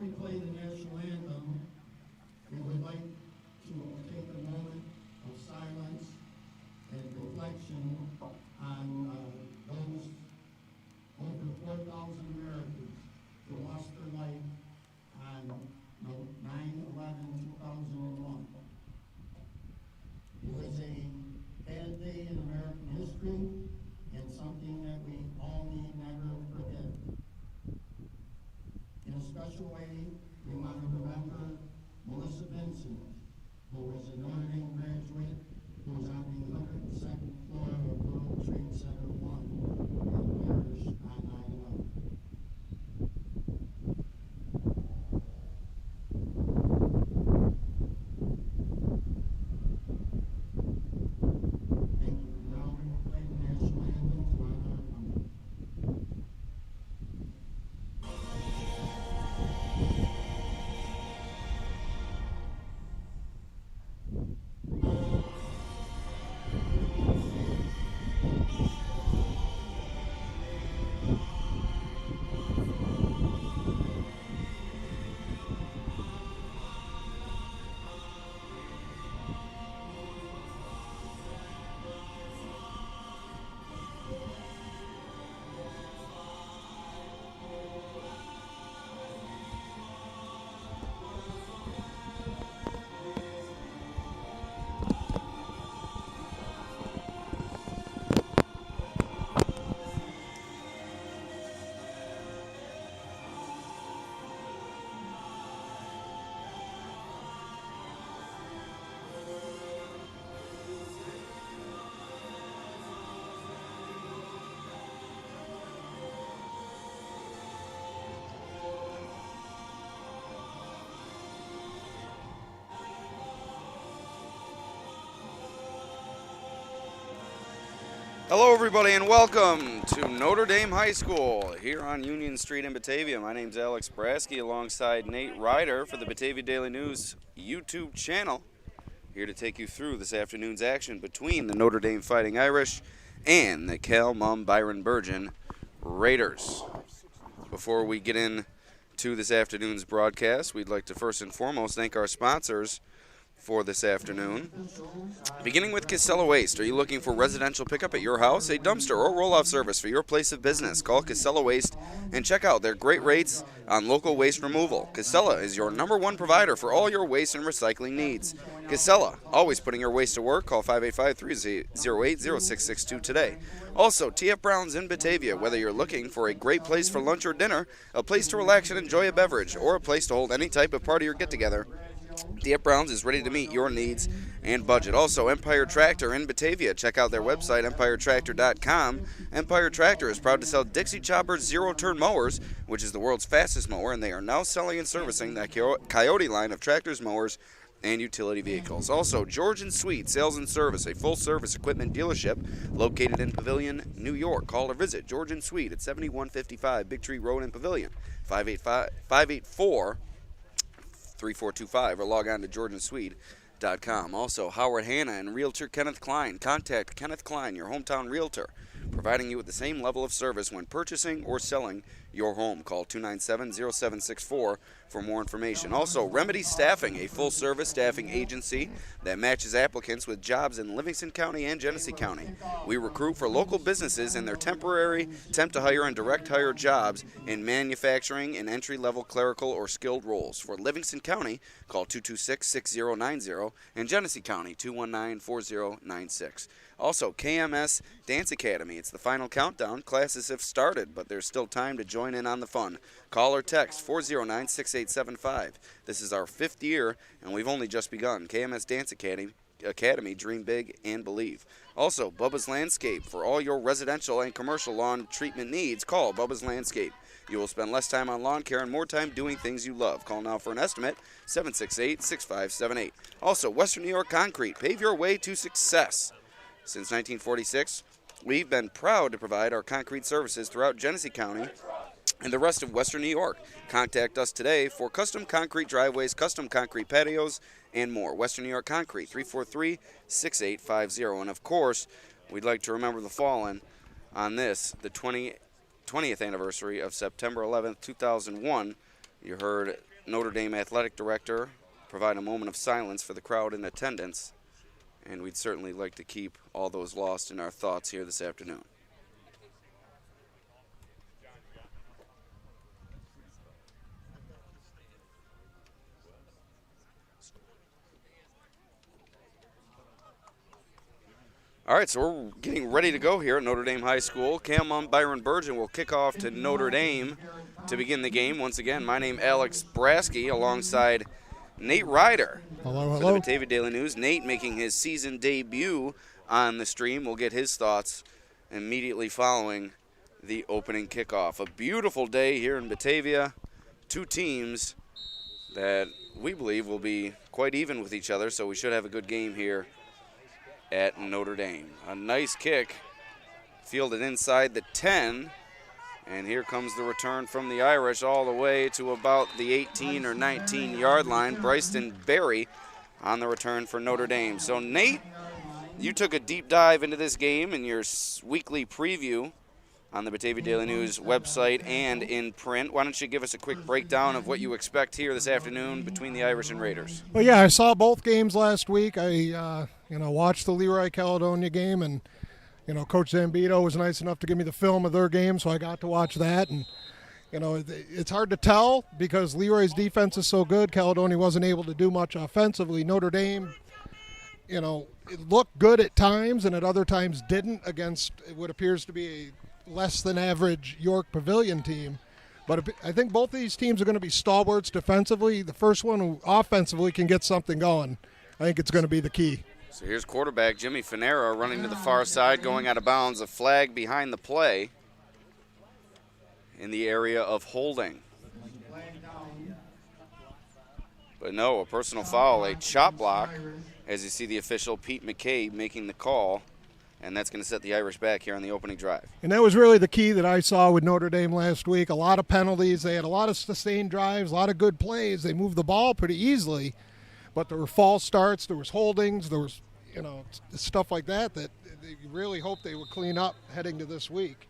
we play the national anthem, we would like to take a moment of silence and reflection on those over 4,000 Americans who lost their life on 9/11/2001. It was a bad day in American history and something that we all need never forget. In a special way, we want to remember Melissa Vincent, who was a Notre Dame graduate who was on the 102nd floor of World Trade Center 1 and perished on 9/11. Thank you. Now we will play the national anthem to honor our memory. Hello everybody and welcome to Notre Dame High School here on Union Street in Batavia. My name's Alex Brasky alongside Nate Ryder for the Batavia Daily News YouTube channel. Here to take you through this afternoon's action between the Notre Dame Fighting Irish and the Cal Mum Byron-Bergen Raiders. Before we get into this afternoon's broadcast, we'd like to first and foremost thank our sponsors for this afternoon. Beginning with Casella Waste. Are you looking for residential pickup at your house, a dumpster, or roll-off service for your place of business? Call Casella Waste and check out their great rates on local waste removal. Casella is your #1 provider for all your waste and recycling needs. Casella, always putting your waste to work. Call 585-308-0662 today. Also, TF Brown's in Batavia. Whether you're looking for a great place for lunch or dinner, a place to relax and enjoy a beverage, or a place to hold any type of party or get-together, TF Brown's is ready to meet your needs and budget. Also, Empire Tractor in Batavia. Check out their website, empiretractor.com. Empire Tractor is proud to sell Dixie Chopper zero-turn mowers, which is the world's fastest mower, and they are now selling and servicing the Coyote line of tractors, mowers, and utility vehicles. Also, George and Sweet Sales and Service, a full-service equipment dealership located in Pavilion, New York. Call or visit George and Sweet at 7155 Big Tree Road in Pavilion, 584-3425, or log on to georgeandsweet.com. Also, Howard Hanna and Realtor Kenneth Klein. Contact Kenneth Klein, your hometown realtor, providing you with the same level of service when purchasing or selling your home. Call 297-0764 for more information. Also, Remedy Staffing, a full-service staffing agency that matches applicants with jobs in Livingston County and Genesee County. We recruit for local businesses in their temporary, temp-to-hire, and direct-hire jobs in manufacturing and entry-level clerical or skilled roles. For Livingston County, call 226-6090, and Genesee County, 219-4096. Also, KMS Dance Academy. It's the final countdown. Classes have started, but there's still time to join in on the fun. Call or text 409-6875. This is our 5th year, and we've only just begun. KMS Dance Academy, dream big and believe. Also, Bubba's Landscape. For all your residential and commercial lawn treatment needs, call Bubba's Landscape. You will spend less time on lawn care and more time doing things you love. Call now for an estimate, 768-6578. Also, Western New York Concrete. Pave your way to success. Since 1946, we've been proud to provide our concrete services throughout Genesee County and the rest of Western New York. Contact us today for custom concrete driveways, custom concrete patios, and more. Western New York Concrete, 343-6850. And, of course, we'd like to remember the fallen on this, the 20th anniversary of September 11th, 2001, You heard Notre Dame Athletic Director provide a moment of silence for the crowd in attendance, and we'd certainly like to keep all those lost in our thoughts here this afternoon. All right, so we're getting ready to go here at Notre Dame High School. Byron-Bergen will kick off to Notre Dame to begin the game. Once again, my name Alex Brasky alongside Nate Ryder. Hello. For the Batavia Daily News. Nate making his season debut on the stream. We'll get his thoughts immediately following the opening kickoff. A beautiful day here in Batavia. Two teams that we believe will be quite even with each other, so we should have a good game here at Notre Dame. A nice kick fielded inside the 10, and here comes the return from the Irish all the way to about the 18 or 19 yard line. Bryson Berry on the return for Notre Dame. So Nate, you took a deep dive into this game in your weekly preview on the Batavia Daily News website and in print. Why don't you give us a quick breakdown of what you expect here this afternoon between the Irish and Raiders? Well, yeah, I saw both games last week. I watched the Leroy Caledonia game, and Coach Zambito was nice enough to give me the film of their game, so I got to watch that. And it's hard to tell because Leroy's defense is so good. Caledonia wasn't able to do much offensively. Notre Dame, it looked good at times, and at other times didn't against what appears to be a less than average York Pavilion team. But I think both of these teams are going to be stalwarts defensively. The first one who offensively can get something going, I think it's going to be the key. So here's quarterback Jimmy Finera running to the far side, going out of bounds. A flag behind the play in the area of holding. But no, a personal foul, a chop block, as you see the official Pete McCabe making the call. And that's going to set the Irish back here on the opening drive. And that was really the key that I saw with Notre Dame last week. A lot of penalties. They had a lot of sustained drives, a lot of good plays. They moved the ball pretty easily. But there were false starts, there was holdings, there was, stuff like that they really hoped they would clean up heading to this week.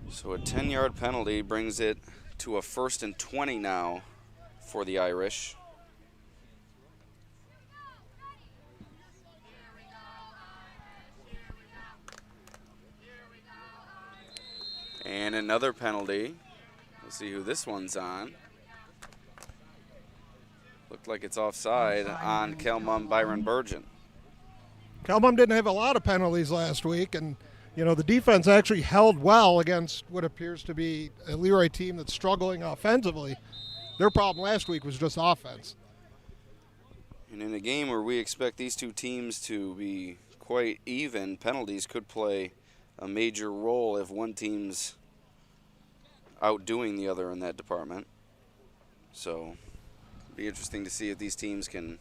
So a 10-yard penalty brings it to a 1st and 20 now for the Irish. And another penalty. We'll see who this one's on. Looked like it's offside on Byron-Bergen. Calmon didn't have a lot of penalties last week, and the defense actually held well against what appears to be a Leroy team that's struggling offensively. Their problem last week was just offense. And in a game where we expect these two teams to be quite even, penalties could play a major role if one team's outdoing the other in that department. So it'll be interesting to see if these teams can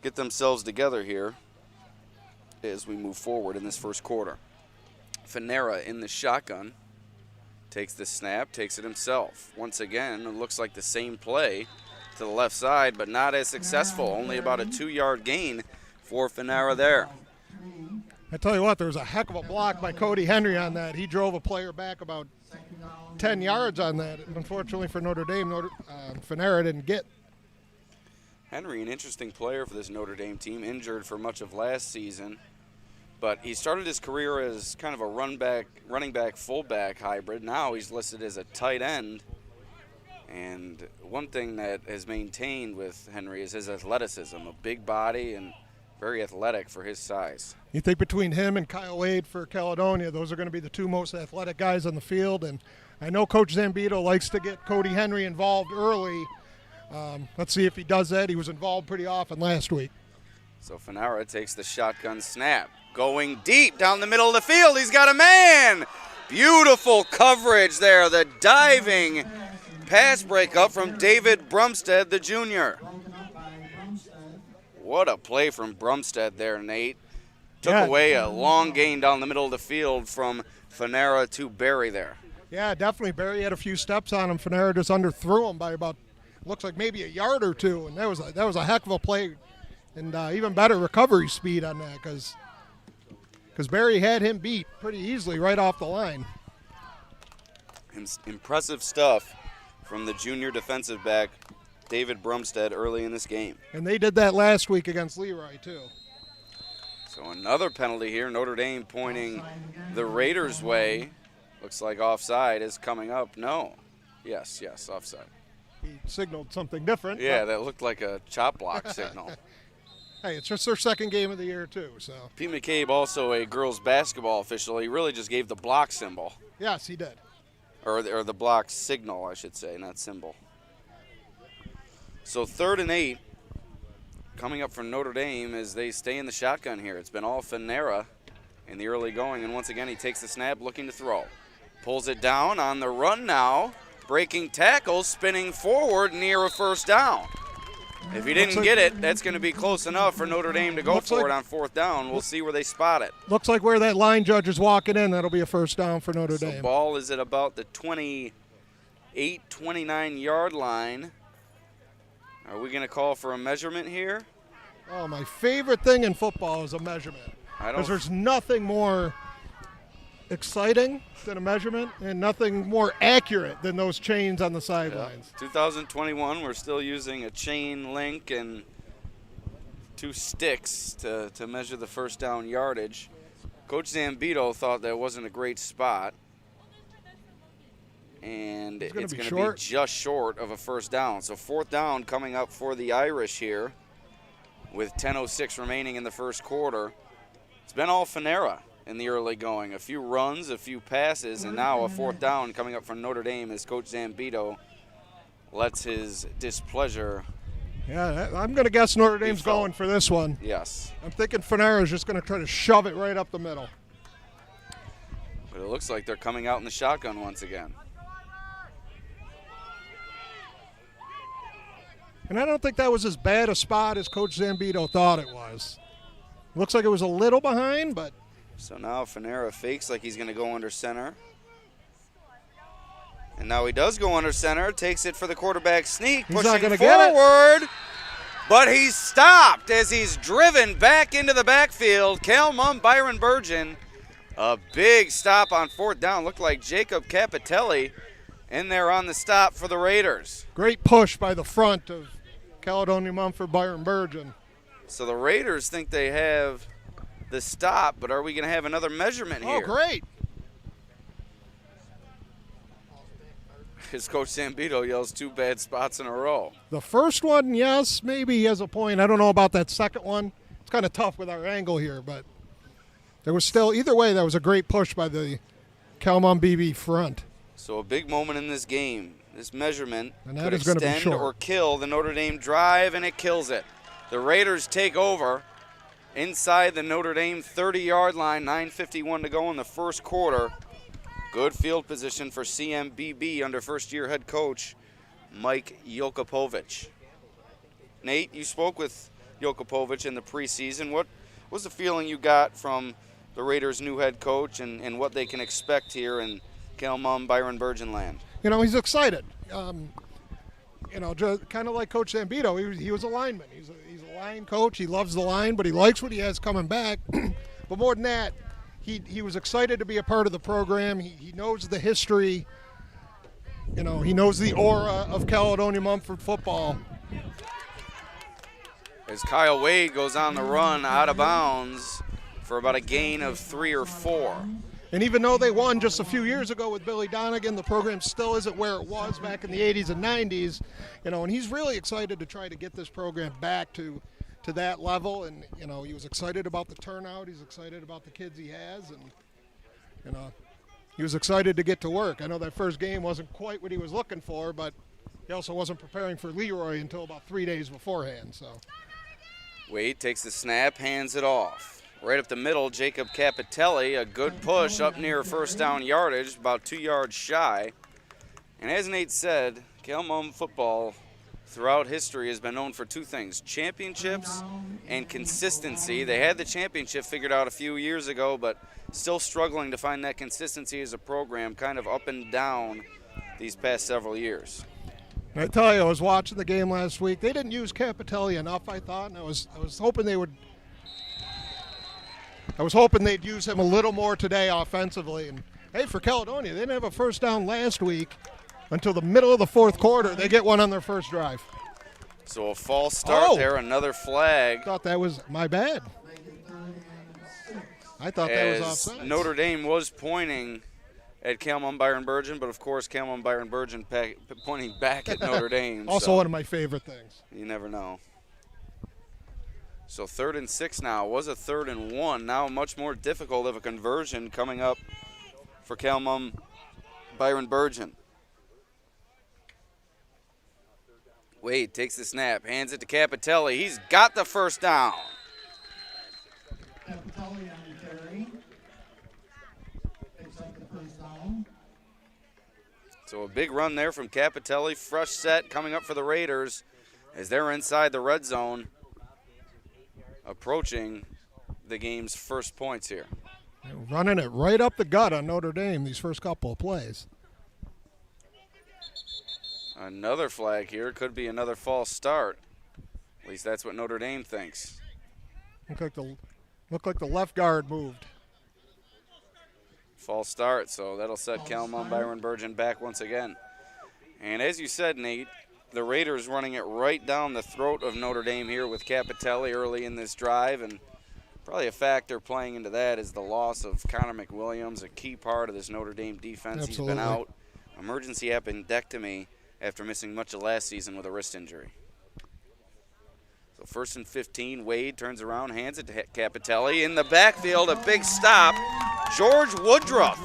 get themselves together here as we move forward in this first quarter. Finera in the shotgun, takes the snap, takes it himself. Once again, it looks like the same play to the left side, but not as successful. Only about a 2-yard gain for Finera there. I tell you what, there was a heck of a block by Cody Henry on that. He drove a player back about 10 yards on that. Unfortunately for Notre Dame, Finera didn't get. Henry, an interesting player for this Notre Dame team, injured for much of last season. But he started his career as kind of a running back, fullback hybrid. Now he's listed as a tight end. And one thing that has maintained with Henry is his athleticism, a big body and very athletic for his size. You think between him and Kyle Wade for Caledonia, those are going to be the two most athletic guys on the field. And I know Coach Zambito likes to get Cody Henry involved early. Let's see if he does that. He was involved pretty often last week. So Finera takes the shotgun snap. Going deep down the middle of the field. He's got a man. Beautiful coverage there. The diving pass breakup from David Brumstead, the junior. What a play from Brumstead there, Nate. Took away a long gain down the middle of the field from Finera to Berry there. Yeah, definitely. Berry had a few steps on him. Finera just underthrew him by about, looks like maybe a yard or two, and that was a heck of a play, and even better recovery speed on that because Berry had him beat pretty easily right off the line. impressive stuff from the junior defensive back, David Brumstead, early in this game. And they did that last week against Leroy, too. So another penalty here. Notre Dame pointing the Raiders' way. Looks like offside is coming up. No. Yes, offside. He signaled something different. Yeah, that looked like a chop block signal. Hey, it's just their second game of the year, too. So Pete McCabe, also a girls basketball official. He really just gave the block symbol. Yes, he did. Or the block signal, I should say, not symbol. So 3rd and 8 coming up from Notre Dame as they stay in the shotgun here. It's been all Finera in the early going, and once again he takes the snap looking to throw. Pulls it down on the run now, breaking tackles, spinning forward near a first down. If he didn't get it, that's going to be close enough for Notre Dame to go for it on 4th down. We'll see where they spot it. Looks like where that line judge is walking in, that'll be a first down for Notre Dame. The ball is at about the 28, 29-yard line. Are we going to call for a measurement here? Oh, my favorite thing in football is a measurement. Because there's nothing more exciting than a measurement and nothing more accurate than those chains on the sidelines. 2021, we're still using a chain link and 2 sticks to measure the first down yardage. Coach Zambito thought that wasn't a great spot. And it's going to be just short of a first down. So 4th down coming up for the Irish here with 10:06 remaining in the first quarter. It's been all Finera in the early going. A few runs, a few passes, and now a 4th down coming up from Notre Dame as Coach Zambito lets his displeasure. Yeah, I'm going to guess Notre Dame's going for this one. Yes. I'm thinking Finera's just going to try to shove it right up the middle. But it looks like they're coming out in the shotgun once again. And I don't think that was as bad a spot as Coach Zambito thought it was. Looks like it was a little behind, but. So now Finera fakes like he's going to go under center. And now he does go under center, takes it for the quarterback sneak, he's not pushing gonna get forward. But he's stopped as he's driven back into the backfield. Byron-Bergen, a big stop on 4th down. Looked like Jacob Capitelli in there on the stop for the Raiders. Great push by the front of Caledonia Mumford Byron-Bergen. So the Raiders think they have the stop, but are we going to have another measurement here? Oh, great. His Coach Zambito yells 2 bad spots in a row. The first one, yes, maybe he has a point. I don't know about that second one. It's kind of tough with our angle here, but there was still, either way, that was a great push by the Calmon BB front. So a big moment in this game. This measurement could extend or kill the Notre Dame drive, and it kills it. The Raiders take over inside the Notre Dame 30-yard line, 9:51 to go in the first quarter. Good field position for CMBB under first-year head coach Mike Jokupovich. Nate, you spoke with Jokupovich in the preseason. What was the feeling you got from the Raiders' new head coach and what they can expect here in Calmon Byron-Bergen land? You know, he's excited. You know, just kind of like Coach Zambito, he was a lineman. He's a line coach. He loves the line, but he likes what he has coming back. But more than that, he was excited to be a part of the program. He knows the history. You know, he knows the aura of Caledonia Mumford football. As Kyle Wade goes on the run out of bounds for about a gain of 3 or 4. And even though they won just a few years ago with Billy Donegan, the program still isn't where it was back in the 80s and 90s. You know, and he's really excited to try to get this program back to that level. And, you know, he was excited about the turnout. He's excited about the kids he has. And, you know, he was excited to get to work. I know that first game wasn't quite what he was looking for, but he also wasn't preparing for Leroy until about 3 days beforehand. So Wade takes the snap, hands it off. Right up the middle, Jacob Capitelli, a good push up near first down yardage, about 2 yards shy. And as Nate said, Calmon football throughout history has been known for 2 things, championships and consistency. They had the championship figured out a few years ago, but still struggling to find that consistency as a program, kind of up and down these past several years. I tell you, I was watching the game last week. They didn't use Capitelli enough, I thought, and I was hoping they would. I was hoping they'd use him a little more today offensively, and Hey, for Caledonia, they didn't have a first down last week until the middle of the fourth quarter. They get one on their first drive. So a false start there, another flag. Thought that was my bad. I thought that was offside. Notre Dame was pointing at Byron-Bergen, but of course Byron-Bergen pointing back at Notre Dame. Also so one of my favorite things. You never know. So 3rd and 6 now. It was a 3rd and 1. Now much more difficult of a conversion coming up for Byron-Bergen. Wade takes the snap, hands it to Capitelli. He's got the first down. Capitelli on the carry. Picks up the first down. So a big run there from Capitelli. Fresh set coming up for the Raiders as they're inside the red zone, approaching the game's first points here. They're running it right up the gut on Notre Dame these first couple of plays. Another flag here. Could be another false start. At least that's what Notre Dame thinks. Looked like the left guard moved. False start, so that'll set Byron-Bergen back once again. And as you said, Nate, the Raiders running it right down the throat of Notre Dame here with Capitelli early in this drive, and probably a factor playing into that is the loss of Connor McWilliams, a key part of this Notre Dame defense. Absolutely. He's been out. Emergency appendectomy after missing much of last season with a wrist injury. So 1st and 15, Wade turns around, hands it to Capitelli. In the backfield, a big stop, George Woodruff.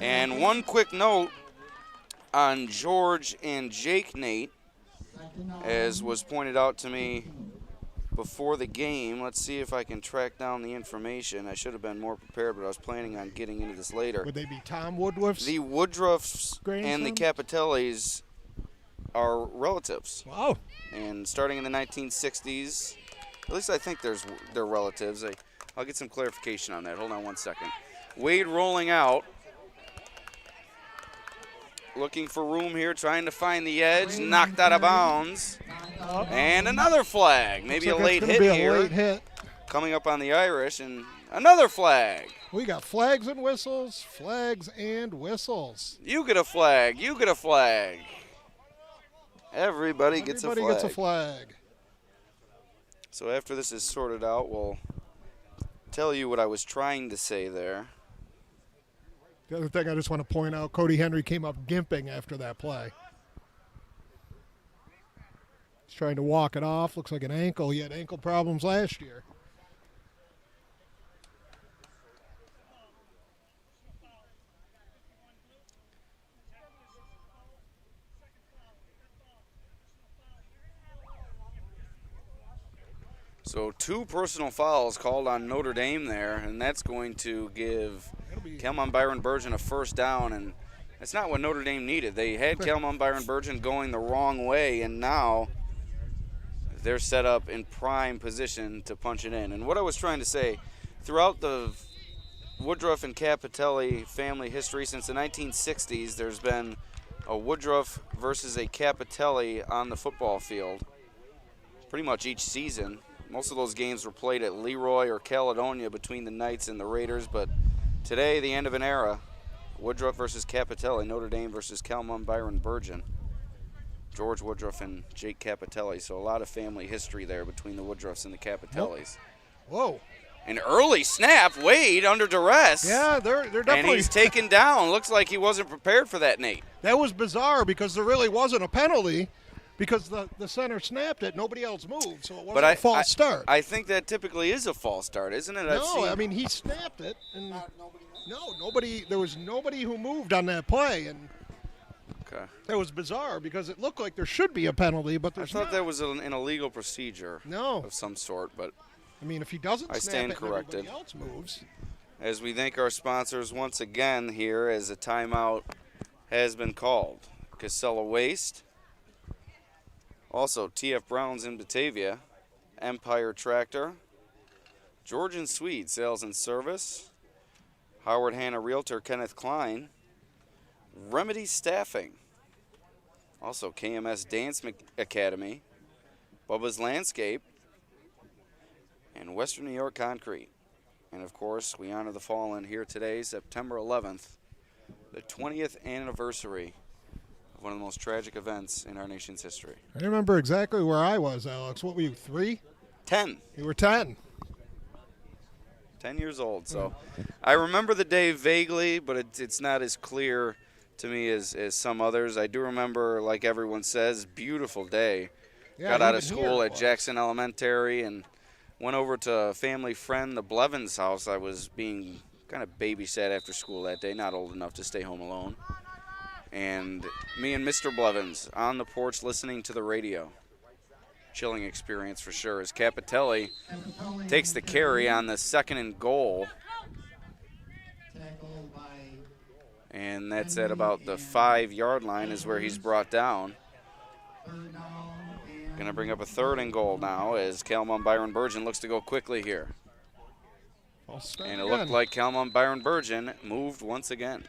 And one quick note on George and Jake, Nate, as was pointed out to me before the game. Let's see if I can track down the information. I should have been more prepared, but I was planning on getting into this later. Would they be Tom Woodruff's? The Woodruffs and the Capitellis are relatives. Wow. And starting in the 1960s, at least I think they're relatives. I'll get some clarification on that. Hold on one second. Wade rolling out. Looking for room here, trying to find the edge. Knocked out of bounds. And another flag. Maybe a late hit here. Late hit. Coming up on the Irish, and another flag. We got flags and whistles, flags and whistles. You get a flag. You get a flag. Everybody gets a flag. Everybody gets a flag. So after this is sorted out, we'll tell you what I was trying to say there. The other thing I just want to point out, Cody Henry came up gimping after that play. He's trying to walk it off. Looks like an ankle. He had ankle problems last year. So 2 personal fouls called on Notre Dame there, and that's going to give Byron-Bergen a first down, and that's not what Notre Dame needed. They had Byron-Bergen going the wrong way, and now they're set up in prime position to punch it in. And what I was trying to say, throughout the Woodruff and Capitelli family history since the 1960s, there's been a Woodruff versus a Capitelli on the football field pretty much each season. Most of those games were played at Leroy or Caledonia between the Knights and the Raiders, but today, the end of an era. Woodruff versus Capitelli, Notre Dame versus Byron-Bergen. George Woodruff and Jake Capitelli, so a lot of family history there between the Woodruffs and the Capitellis. Whoa. An early snap, Wade under duress. Yeah, they're definitely. And he's taken down. Looks like he wasn't prepared for that, Nate. That was bizarre because there really wasn't a penalty. Because the center snapped it, nobody else moved, so it wasn't a false start. I think that typically is a false start, isn't it? I mean, he snapped it, and nobody. There was nobody who moved on that play, and that was bizarre because it looked like there should be a penalty, but there's not. I thought that was an illegal procedure of some sort, but I mean, if he doesn't I snap stand it corrected. And everybody else moves. As we thank our sponsors once again here as a timeout has been called. Casella Waste. Also, T.F. Brown's in Batavia, Empire Tractor, Georgian Swede Sales and Service, Howard Hanna Realtor Kenneth Klein, Remedy Staffing, also KMS Dance Academy, Bubba's Landscape, and Western New York Concrete. And, of course, we honor the fallen here today, September 11th, The 20th anniversary of one of the most tragic events in our nation's history. I remember exactly where I was, Alex. What were you, 3? 10. You were 10. 10 years old. So I remember the day vaguely, but it's not as clear to me as some others. I do remember, like everyone says, beautiful day. Yeah, Got out of even school here at it was. Jackson Elementary and went over to a family friend, the Blevins' house. I was being kind of babysat after school that day, not old enough to stay home alone. And me and Mr. Blevins on the porch listening to the radio. Chilling experience for sure as Capitelli takes the carry on the 2nd and goal. And that's at about the 5-yard line is where he's brought down. Going to bring up a 3rd and goal now as Byron-Bergen looks to go quickly here. And it looked like Byron-Bergen moved once again.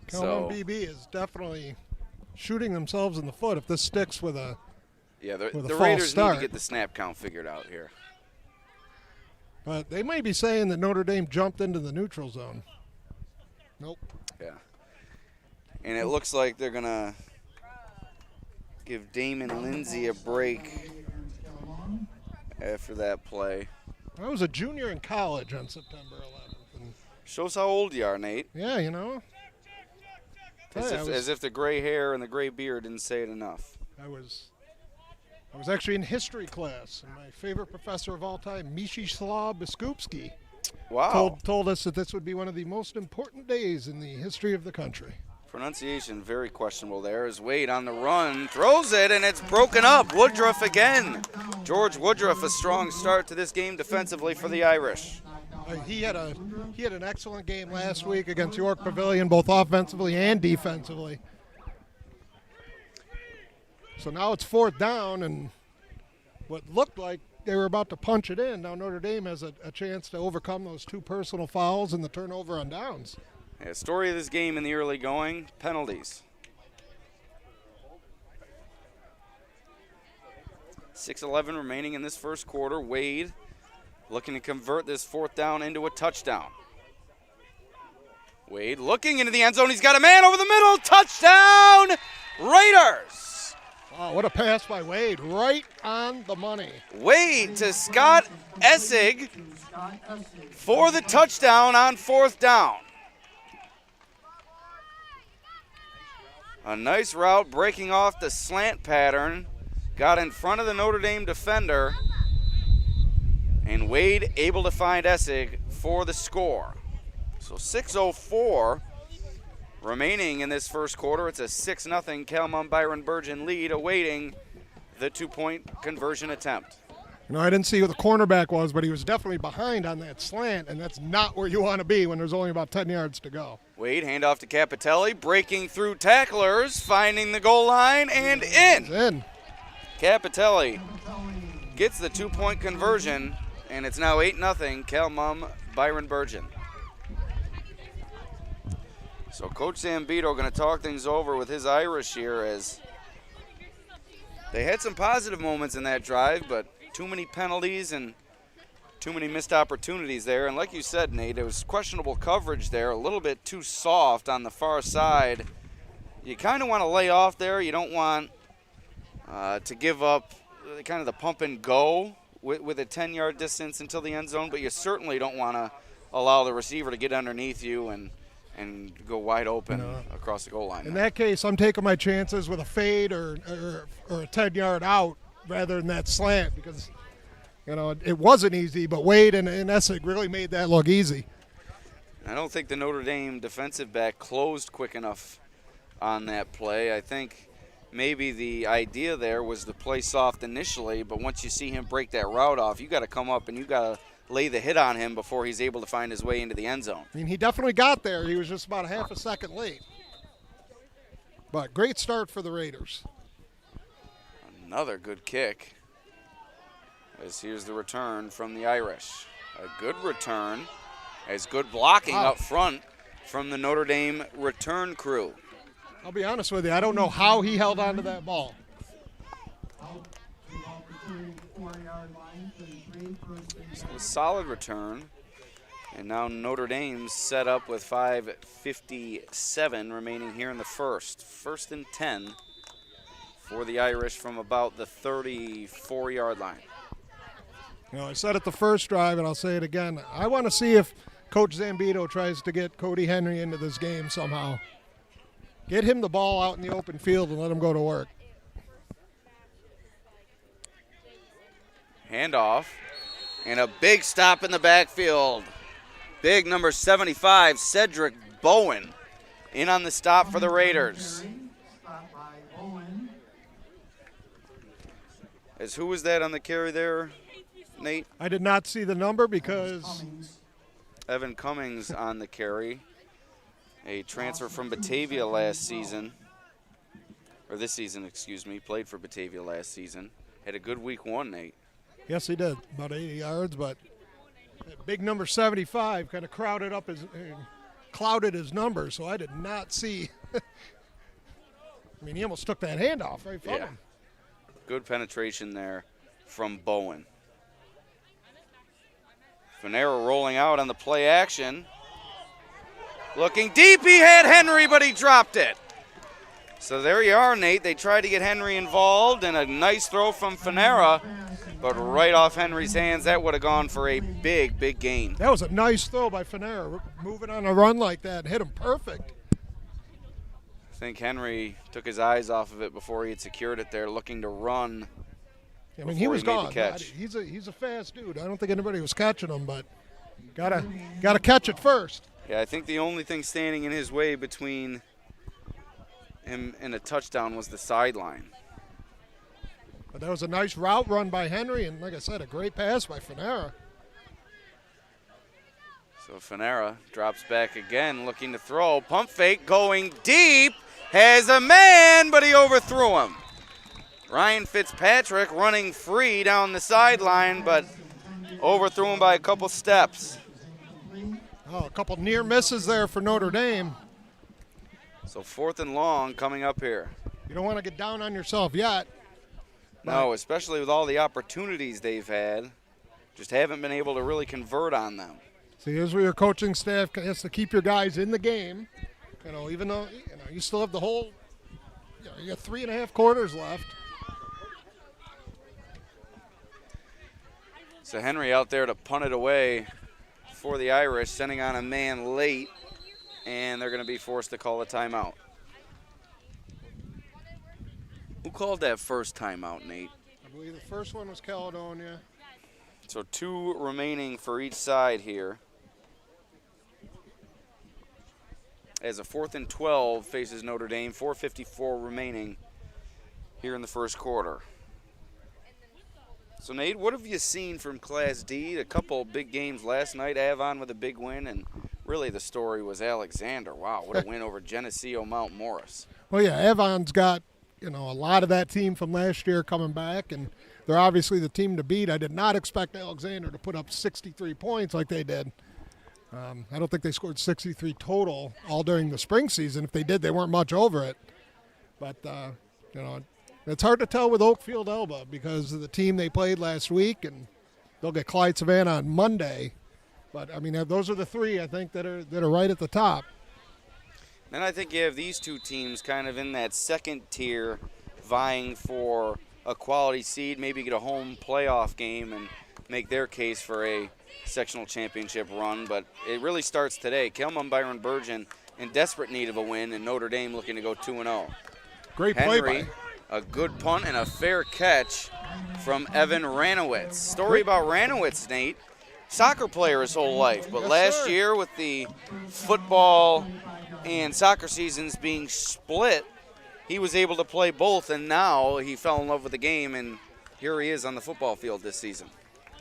BB is definitely shooting themselves in the foot if this sticks with a the Raiders need to get the snap count figured out here. But they may be saying that Notre Dame jumped into the neutral zone. Nope. Yeah. And it looks like they're going to give Damon Lindsay a break after that play. I was a junior in college on September 11th. And shows how old you are, Nate. yeah, you know. As if the gray hair and the gray beard didn't say it enough. I was actually in history class, and my favorite professor of all time, Mścislaw Biskupski, Wow. told us that this would be one of the most important days in the history of the country. Pronunciation very questionable there as Wade on the run throws it, and it's broken up. Woodruff again. George Woodruff, a strong start to this game defensively for the Irish. He had an excellent game last week against York Pavilion, both offensively and defensively. So now it's 4th down, and what looked like they were about to punch it in. Now Notre Dame has a chance to overcome those 2 personal fouls and the turnover on downs. Yeah, story of this game in the early going, penalties. 6:11 remaining in this first quarter. Wade looking to convert this 4th down into a touchdown. Wade looking into the end zone. He's got a man over the middle. Touchdown, Raiders. Wow, what a pass by Wade, right on the money. Wade to Scott Essig for the touchdown on 4th down. A nice route breaking off the slant pattern. Got in front of the Notre Dame defender. And Wade able to find Essig for the score. So 6:04 remaining in this first quarter. It's a 6-0 Byron-Bergen lead awaiting the 2-point conversion attempt. You know, I didn't see who the cornerback was, but he was definitely behind on that slant, and that's not where you want to be when there's only about 10 yards to go. Wade, handoff to Capitelli, breaking through tacklers, finding the goal line, and in. It's in. Capitelli gets the 2-point conversion, and it's now 8-0 Byron-Bergen. So Coach Zambito going to talk things over with his Irish here as they had some positive moments in that drive, but too many penalties and too many missed opportunities there. And like you said, Nate, it was questionable coverage there, a little bit too soft on the far side. You kind of want to lay off there. You don't want to give up kind of the pump and go with a 10-yard distance until the end zone, but you certainly don't want to allow the receiver to get underneath you and go wide open across the goal line. In that case, I'm taking my chances with a fade or a 10-yard out rather than that slant because, you know, it wasn't easy, but Wade and Essig really made that look easy. I don't think the Notre Dame defensive back closed quick enough on that play. I think maybe the idea there was to play soft initially, but once you see him break that route off, you got to come up and you got to lay the hit on him before he's able to find his way into the end zone. I mean, he definitely got there. He was just about a half a second late. But great start for the Raiders. Another good kick. As here's the return from the Irish. A good return. As good blocking up front from the Notre Dame return crew. I'll be honest with you, I don't know how he held on to that ball. So a solid return. And now Notre Dame's set up with 5:57 remaining here in the first. 1st and 10 for the Irish from about the 34-yard line. You know, I said it the first drive, and I'll say it again. I want to see if Coach Zambito tries to get Cody Henry into this game somehow. Get him the ball out in the open field and let him go to work. Handoff, and a big stop in the backfield. Big number 75, Cedric Bowen, in on the stop for the Raiders. As who was that on the carry there, Nate? I did not see the number because Evan Cummings on the carry, a transfer from Batavia last season, or this season, excuse me, played for Batavia last season. Had a good week 1, Nate. yes, he did, about 80 yards, but that big number 75 kind of clouded his number, so I did not see. I mean, he almost took that handoff right from him. Good penetration there from Bowen. Fanera rolling out on the play action. Looking deep, he had Henry, but he dropped it. So there you are, Nate. They tried to get Henry involved, and a nice throw from Fanera, but right off Henry's hands, that would have gone for a big, big gain. That was a nice throw by Fanera, moving on a run like that, hit him perfect. I think Henry took his eyes off of it before he had secured it there, looking to run. I mean, he was made the gone. catch. He's a fast dude. I don't think anybody was catching him, but gotta catch it first. Yeah, I think the only thing standing in his way between him and a touchdown was the sideline. But that was a nice route run by Henry, and like I said, a great pass by Fanera. So Fanera drops back again, looking to throw. Pump fake going deep. Has a man, but he overthrew him. Ryan Fitzpatrick running free down the sideline, but overthrew him by a couple steps. Oh, a couple near misses there for Notre Dame. So 4th and long coming up here. You don't want to get down on yourself yet. No, especially with all the opportunities they've had. Just haven't been able to really convert on them. See, here's where your coaching staff has to keep your guys in the game. You know, even though you still have the whole, you got 3.5 quarters left. So Henry out there to punt it away for the Irish, sending on a man late, and they're going to be forced to call a timeout. Who called that first timeout, Nate? I believe the first one was Caledonia. So 2 remaining for each side here. As a 4th and 12 faces Notre Dame, 4:54 remaining here in the first quarter. So, Nate, what have you seen from Class D? A couple big games last night, Avon with a big win, and really the story was Alexander. Wow, what a win over Geneseo Mount Morris. Well, yeah, Avon's got, a lot of that team from last year coming back, and they're obviously the team to beat. I did not expect Alexander to put up 63 points like they did. I don't think they scored 63 total all during the spring season. If they did, they weren't much over it. But, it's hard to tell with Oakfield Elba because of the team they played last week, and they'll get Clyde Savannah on Monday. But, I mean, those are the 3, I think, that are right at the top. And I think you have these 2 teams kind of in that second tier vying for a quality seed, maybe get a home playoff game and make their case for a sectional championship run. But it really starts today. Kelman Byron-Bergen in desperate need of a win, and Notre Dame looking to go 2-0. Great play Henry, a good punt and a fair catch from Evan Ranowitz. Story about Ranowitz, Nate. Soccer player his whole life, but last year with the football and soccer seasons being split, he was able to play both, and now he fell in love with the game, and here he is on the football field this season.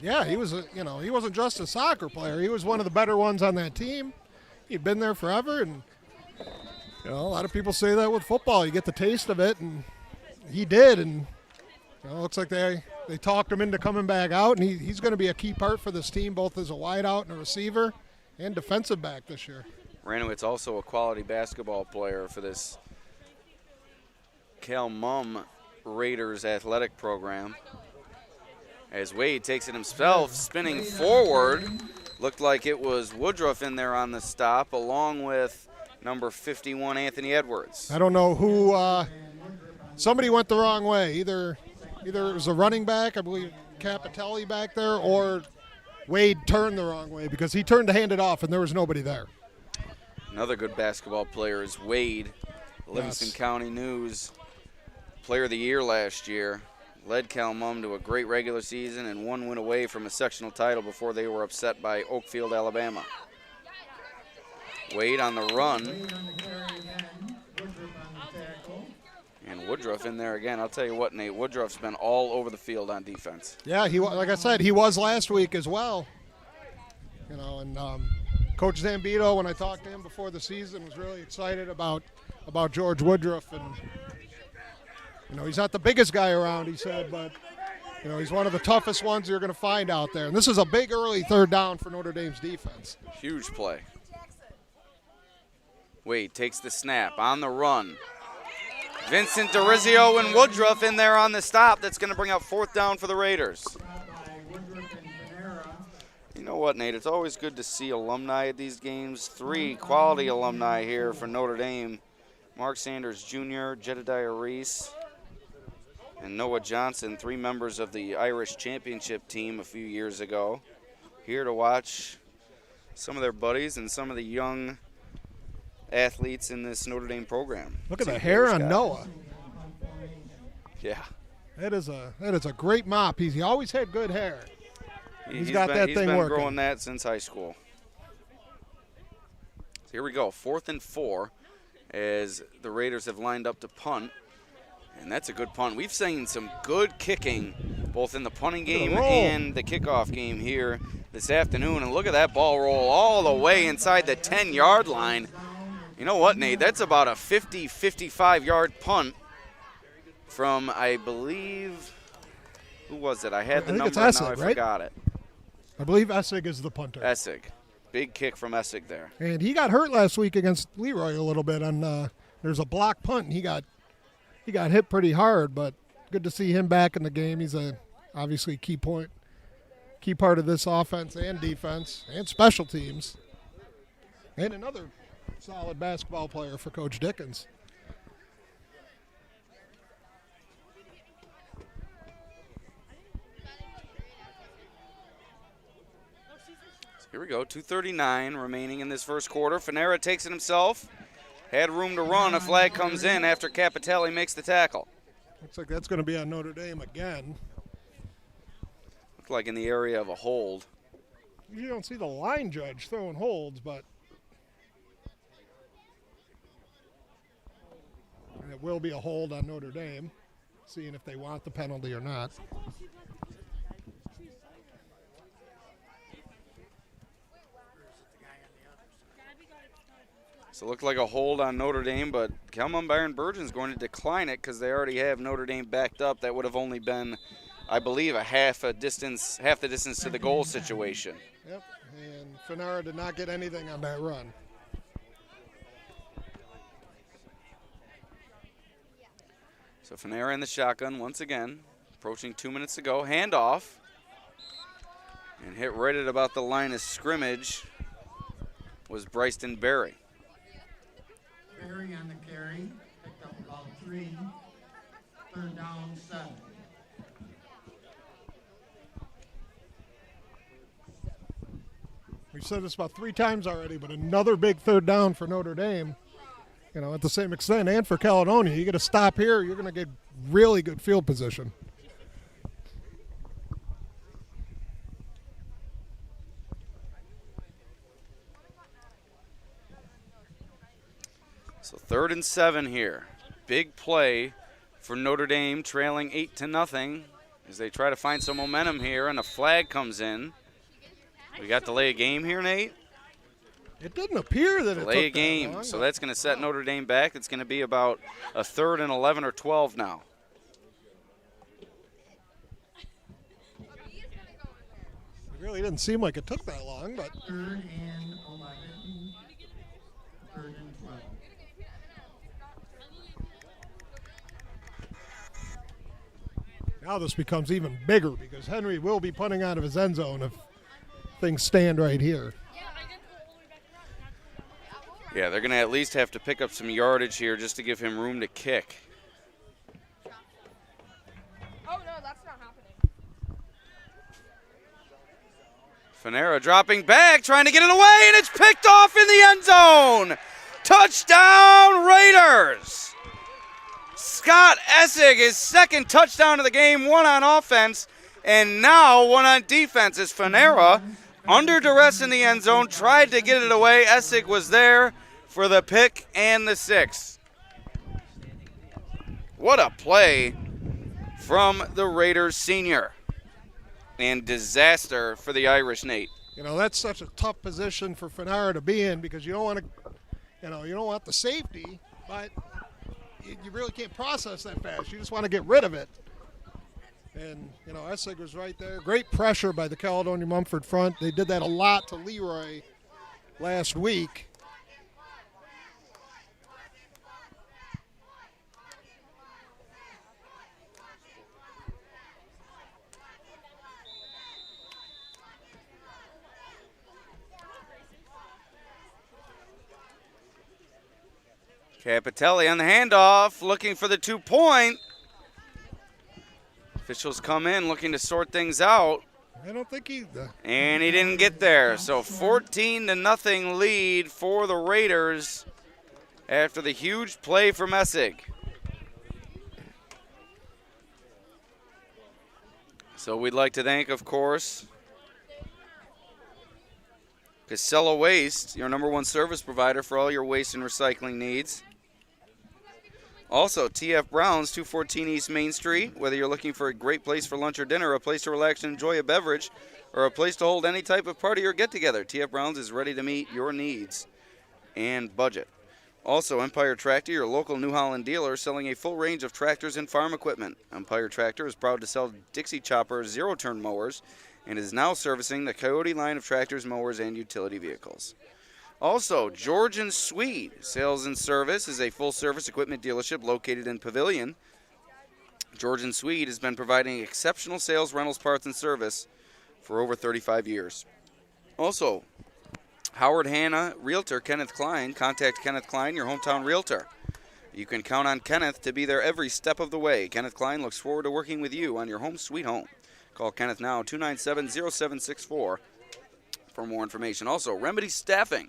Yeah, he was, he wasn't just a soccer player. He was one of the better ones on that team. He'd been there forever, and a lot of people say that with football. You get the taste of it, and he did, and it looks like they talked him into coming back out, and he's going to be a key part for this team, both as a wideout and a receiver and defensive back this year. Ranowitz also a quality basketball player for this Cal Mum Raiders athletic program. As Wade takes it himself, spinning forward, Looked like it was Woodruff in there on the stop, along with number 51, Anthony Edwards. I don't know who. Somebody went the wrong way. Either it was a running back, I believe Capitelli back there, or Wade turned the wrong way because he turned to hand it off and there was nobody there. Another good basketball player is Wade, Livingston County News Player of the Year last year. Led Calmum to a great regular season and one win away from a sectional title before they were upset by Oakfield, Alabama. Wade on the run. And Woodruff in there again. I'll tell you what, Nate, Woodruff's been all over the field on defense. Yeah, like I said, he was last week as well. You know, and Coach Zambito, when I talked to him before the season, was really excited about George Woodruff. And you know, he's not the biggest guy around, he said, but, you know, he's one of the toughest ones you're going to find out there. And this is a big early third down for Notre Dame's defense. Huge play. Wade takes the snap on the run. Vincent DeRizio and Woodruff in there on the stop. That's going to bring out fourth down for the Raiders. You know what, Nate? It's always good to see alumni at these games. 3 quality alumni here for Notre Dame. Mark Sanders Jr., Jedediah Reese, and Noah Johnson, 3 members of the Irish championship team a few years ago, here to watch some of their buddies and some of the young athletes in this Notre Dame program. Look at the hair on Noah. Yeah. That is a great mop. He always had good hair. He's got that thing working. He's been growing that since high school. So here we go, 4th and 4 as the Raiders have lined up to punt. And that's a good punt. We've seen some good kicking both in the punting game and the kickoff game here this afternoon. And look at that ball roll all the way inside the 10-yard line. You know what, Nate? That's about a 50, 55-yard punt from, I believe, who was it? I had the number, Essig, now I forgot it. I believe Essig is the punter. Essig. Big kick from Essig there. And he got hurt last week against Leroy a little bit. On there's a block punt, and he got hit pretty hard, but good to see him back in the game. He's obviously key part of this offense and defense and special teams. And another solid basketball player for Coach Dickens. Here we go, 2:39 remaining in this first quarter. Fanera takes it himself. Had room to run. A flag comes in after Capitelli makes the tackle. Looks like that's going to be on Notre Dame again. Looks like in the area of a hold. You don't see the line judge throwing holds, but it will be a hold on Notre Dame, seeing if they want the penalty or not. So it looked like a hold on Notre Dame, but Byron-Bergen is going to decline it because they already have Notre Dame backed up. That would have only been, I believe, half the distance to the goal situation. Yep, and Fanera did not get anything on that run. So Fanera in the shotgun once again, approaching 2 minutes to go. Handoff, and hit right at about the line of scrimmage was Bryson Berry. Berry on the carry, picked up about 3, third down 7. We've said this about 3 times already, but another big third down for Notre Dame. You know, at the same extent, and for Caledonia, you get a stop here, you're going to get really good field position. So 3rd and 7 here. Big play for Notre Dame, trailing 8-0 as they try to find some momentum here, and a flag comes in. We got delay a game here, Nate? It didn't appear that delay it took a game, that long, so that's going to set Notre Dame back. It's going to be about a 3rd and 11 or 12 now. It really didn't seem like it took that long, but 3rd and 11, 3rd and 12. now this becomes even bigger because Henry will be punting out of his end zone if things stand right here. Yeah, they're going to at least have to pick up some yardage here just to give him room to kick. Oh, no, that's not happening. Fanera dropping back, trying to get it away, and it's picked off in the end zone. Touchdown, Raiders. Scott Essig, his second touchdown of the game, one on offense, and now one on defense as Fanera, under duress in the end zone, tried to get it away. Essig was there for the pick and the 6. What a play from the Raiders senior. And disaster for the Irish, Nate. You know, that's such a tough position for Fanera to be in because you don't want to, you don't want the safety, but you really can't process that fast. You just want to get rid of it. And, Essig was right there. Great pressure by the Caledonia Mumford front. They did that a lot to Leroy last week. Capitelli on the handoff, looking for the 2-point. Officials come in looking to sort things out. I don't think and he didn't get there. So 14-0 lead for the Raiders after the huge play from Essig. So we'd like to thank, of course, Casella Waste, your #1 service provider for all your waste and recycling needs. Also, TF Brown's, 214 East Main Street. Whether you're looking for a great place for lunch or dinner, a place to relax and enjoy a beverage, or a place to hold any type of party or get-together, TF Brown's is ready to meet your needs and budget. Also, Empire Tractor, your local New Holland dealer, selling a full range of tractors and farm equipment. Empire Tractor is proud to sell Dixie Chopper zero-turn mowers and is now servicing the Coyote line of tractors, mowers, and utility vehicles. Also, George & Swede Sales and Service is a full-service equipment dealership located in Pavilion. George & Swede has been providing exceptional sales, rentals, parts, and service for over 35 years. Also, Howard Hanna Realtor Kenneth Klein. Contact Kenneth Klein, your hometown realtor. You can count on Kenneth to be there every step of the way. Kenneth Klein looks forward to working with you on your home sweet home. Call Kenneth now, 297-0764 for more information. Also, Remedy Staffing.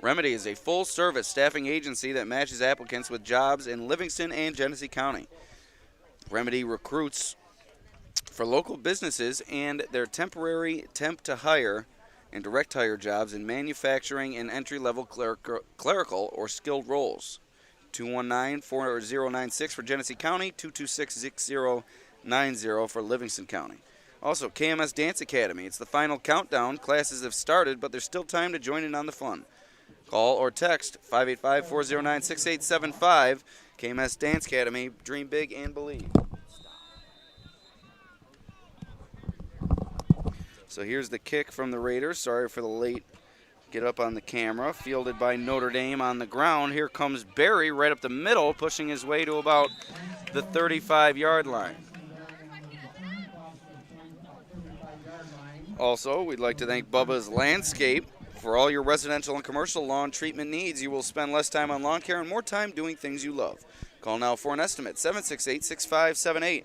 Remedy is a full-service staffing agency that matches applicants with jobs in Livingston and Genesee County. Remedy recruits for local businesses and their temporary temp-to-hire and direct hire jobs in manufacturing and entry-level clerical or skilled roles. 219-4096 for Genesee County, 226-6090 for Livingston County. Also, KMS Dance Academy. It's the final countdown. Classes have started, but there's still time to join in on the fun. Call or text 585-409-6875. KMS Dance Academy. Dream big and believe. So here's the kick from the Raiders. Sorry for the late get up on the camera. Fielded by Notre Dame on the ground. Here comes Barry right up the middle, pushing his way to about the 35-yard line. Also, we'd like to thank Bubba's Landscape. For all your residential and commercial lawn treatment needs, you will spend less time on lawn care and more time doing things you love. Call now for an estimate, 768-6578.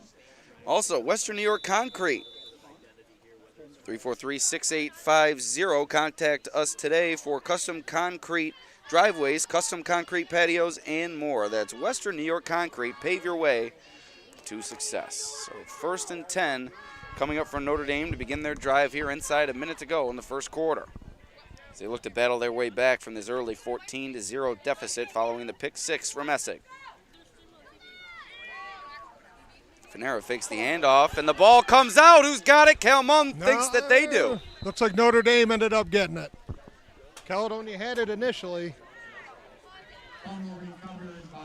Also, Western New York Concrete, 343-6850. Contact us today for custom concrete driveways, custom concrete patios, and more. That's Western New York Concrete. Pave your way to success. So 1st and 10 coming up for Notre Dame to begin their drive here inside a minute to go in the first quarter. As they look to battle their way back from this early 14-0 deficit following the pick 6 from Essig. Fanera fakes the handoff, and the ball comes out. Who's got it? Calmon thinks that they do. Looks like Notre Dame ended up getting it. Caledonia had it initially.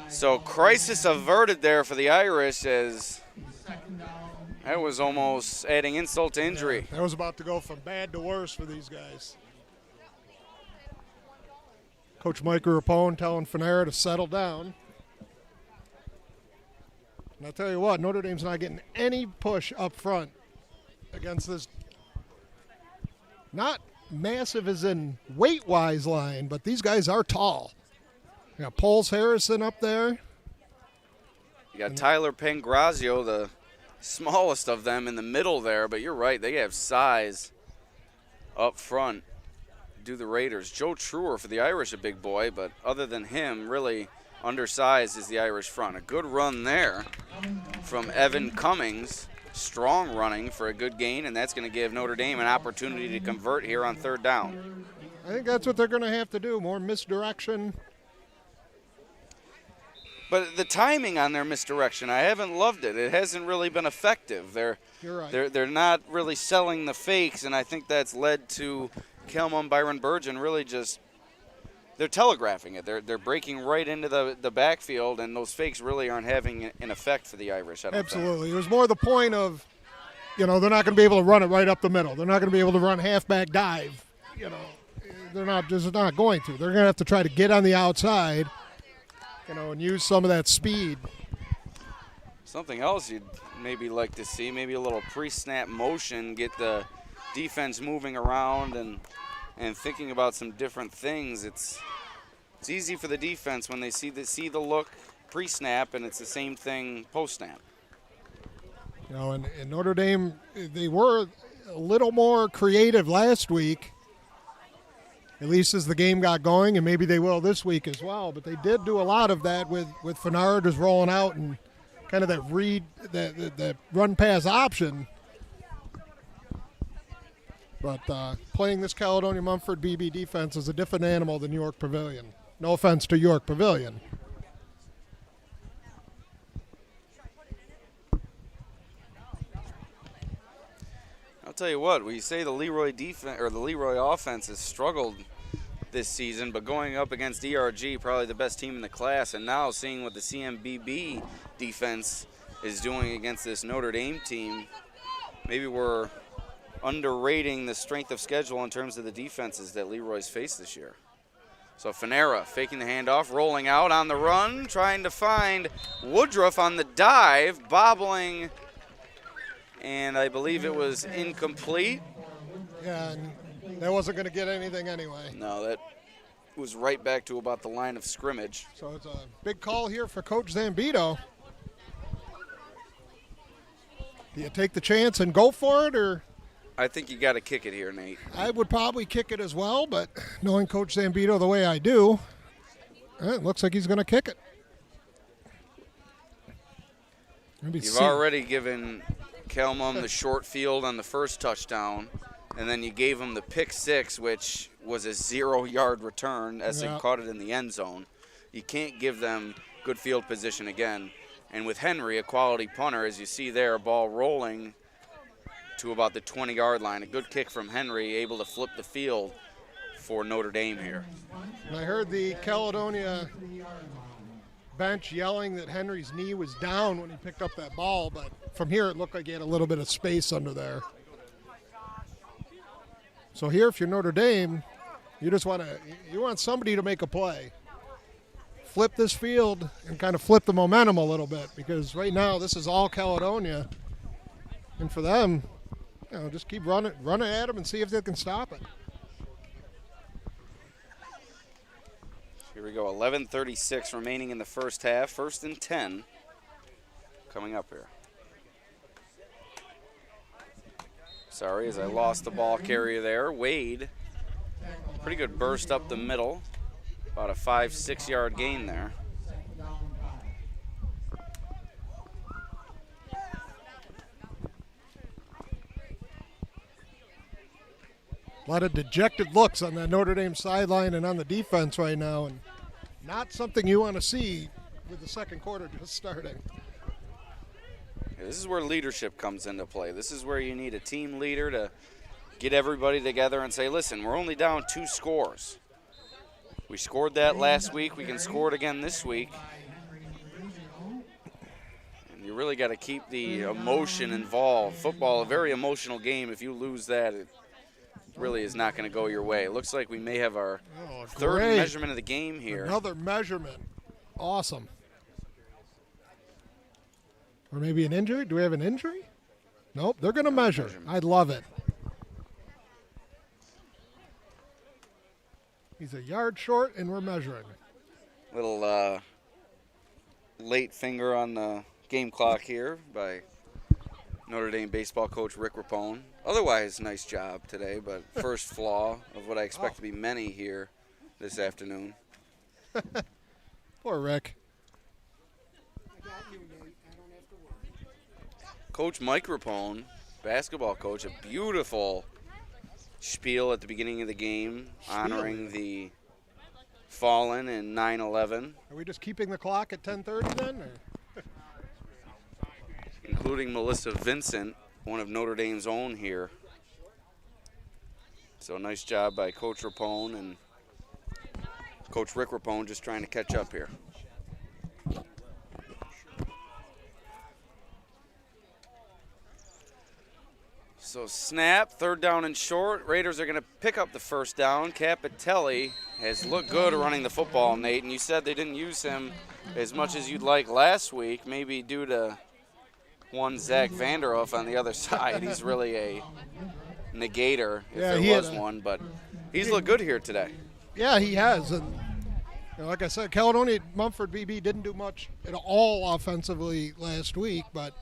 So crisis averted there for the Irish, as that was almost adding insult to injury. That was about to go from bad to worse for these guys. Coach Mike Rapone telling Fanera to settle down. And I'll tell you what, Notre Dame's not getting any push up front against this not massive as in weight-wise line, but these guys are tall. You got Poles Harrison up there. You got Tyler Pangrazio, the smallest of them, in the middle there, but you're right, they have size up front. Do the Raiders. Joe Truer for the Irish, a big boy, but other than him, really undersized is the Irish front. A good run there from Evan Cummings. Strong running for a good gain, and that's going to give Notre Dame an opportunity to convert here on third down. I think that's what they're going to have to do, more misdirection. But the timing on their misdirection, I haven't loved it. It hasn't really been effective. You're right. They're not really selling the fakes, and I think that's led to Kelmon Byron-Bergen really just they're telegraphing it. They're breaking right into the backfield, and those fakes really aren't having an effect for the Irish. I don't Absolutely. think. It was more the point of, they're not going to be able to run it right up the middle. They're not going to be able to run halfback dive. They're not going to. They're going to have to try to get on the outside, and use some of that speed. Something else you'd maybe like to see, maybe a little pre-snap motion, get the defense moving around and thinking about some different things. It's easy for the defense when they see the look pre-snap, and it's the same thing post-snap. And Notre Dame, they were a little more creative last week, at least as the game got going, and maybe they will this week as well. But they did do a lot of that with Fenard just rolling out and kind of that read, that run-pass option. But playing this Caledonia-Mumford BB defense is a different animal than York Pavilion. No offense to York Pavilion. I'll tell you what, we say the Leroy defense or the Leroy offense has struggled this season, but going up against ERG, probably the best team in the class, and now seeing what the CMBB defense is doing against this Notre Dame team, maybe we're underrating the strength of schedule in terms of the defenses that Leroy's faced this year. So Fanera faking the handoff, rolling out on the run, trying to find Woodruff on the dive, bobbling, and I believe it was incomplete. Yeah, and that wasn't going to get anything anyway. No, that was right back to about the line of scrimmage. So it's a big call here for Coach Zambito. Do you take the chance and go for it, or? I think you got to kick it here, Nate. I would probably kick it as well, but knowing Coach Zambito the way I do, it looks like he's going to kick it. You've already given Kelmon the short field on the first touchdown, and then you gave him the pick six, which was a 0-yard return as they caught it in the end zone. You can't give them good field position again. And with Henry, a quality punter, as you see there, ball rolling to about the 20-yard line. A good kick from Henry, able to flip the field for Notre Dame here. And I heard the Caledonia bench yelling that Henry's knee was down when he picked up that ball, but from here it looked like he had a little bit of space under there. So here, if you're Notre Dame, you want somebody to make a play. Flip this field and kind of flip the momentum a little bit, because right now this is all Caledonia. And for them, just keep running at them and see if they can stop it. Here we go, 11:36 remaining in the first half. 1st and 10 coming up here. Sorry, as I lost the ball carrier there. Wade, pretty good burst up the middle. About a 5-6 yard gain there. A lot of dejected looks on that Notre Dame sideline and on the defense right now, and not something you want to see with the second quarter just starting. This is where leadership comes into play. This is where you need a team leader to get everybody together and say, listen, we're only down 2 scores. We scored that last week. We can score it again this week. And you really got to keep the emotion involved. Football, a very emotional game. If you lose that, it really is not going to go your way. It looks like we may have our third measurement of the game here. Another measurement. Awesome. Or maybe an injury? Do we have an injury? Nope, they're going to measure. I love it. He's a yard short, and we're measuring. Little late finger on the game clock here by Notre Dame baseball coach Rick Rapone. Otherwise, nice job today, but first flaw of what I expect to be many here this afternoon. Poor Rick. Coach Mike Rapone, basketball coach, a beautiful spiel at the beginning of the game honoring the fallen in 9/11. Are we just keeping the clock at 10:30 then? Or? Including Melissa Vincent, one of Notre Dame's own here. So nice job by Coach Rapone and Coach Rick Rapone just trying to catch up here. So snap, third down and short. Raiders are going to pick up the first down. Capitelli has looked good running the football, Nate, and you said they didn't use him as much as you'd like last week, maybe due to one Zach Vanderhoof on the other side. He's really a negator if there was one, but he's looked good here today. Yeah, he has. And like I said, Caledonia Mumford BB didn't do much at all offensively last week, but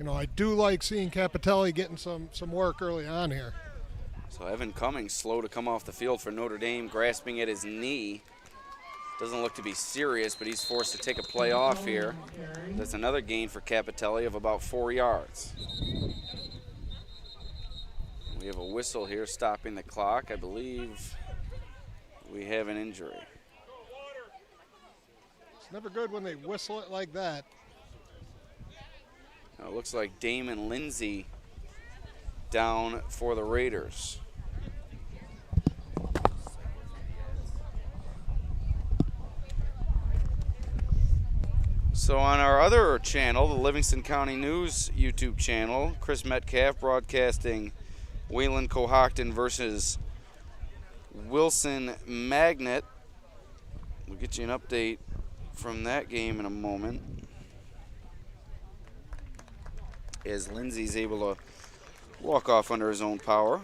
I do like seeing Capitelli getting some work early on here. So Evan Cummings slow to come off the field for Notre Dame, grasping at his knee. Doesn't look to be serious, but he's forced to take a play off here. That's another gain for Capitelli of about 4 yards. We have a whistle here stopping the clock. I believe we have an injury. It's never good when they whistle it like that. Now it looks like Damon Lindsay down for the Raiders. So on our other channel, the Livingston County News YouTube channel, Chris Metcalf broadcasting Wayland Cohocton versus Wilson Magnet. We'll get you an update from that game in a moment, as Lindsay's able to walk off under his own power.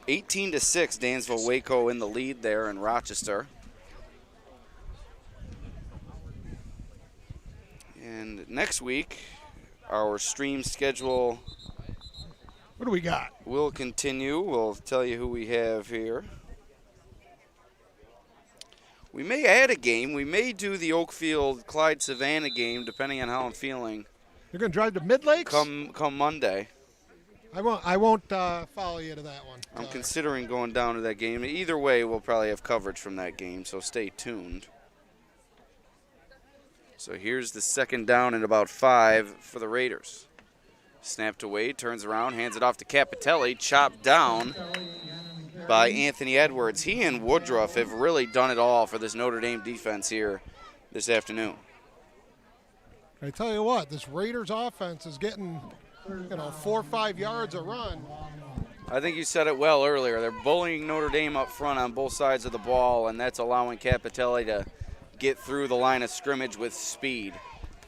18-6, Dansville-Waco in the lead there in Rochester. And next week, our stream schedule What do we got? will continue. We'll tell you who we have here. We may add a game. We may do the Oakfield-Clyde-Savannah game, depending on how I'm feeling. You're going to drive to Mid-Lakes? Come Monday. I won't follow you to that one. I'm considering going down to that game. Either way, we'll probably have coverage from that game, so stay tuned. So here's the second down and about 5 for the Raiders. Snapped away, turns around, hands it off to Capitelli, chopped down by Anthony Edwards. He and Woodruff have really done it all for this Notre Dame defense here this afternoon. I tell you what, this Raiders offense is getting 4 or 5 yards a run. I think you said it well earlier. They're bullying Notre Dame up front on both sides of the ball, and that's allowing Capitelli to get through the line of scrimmage with speed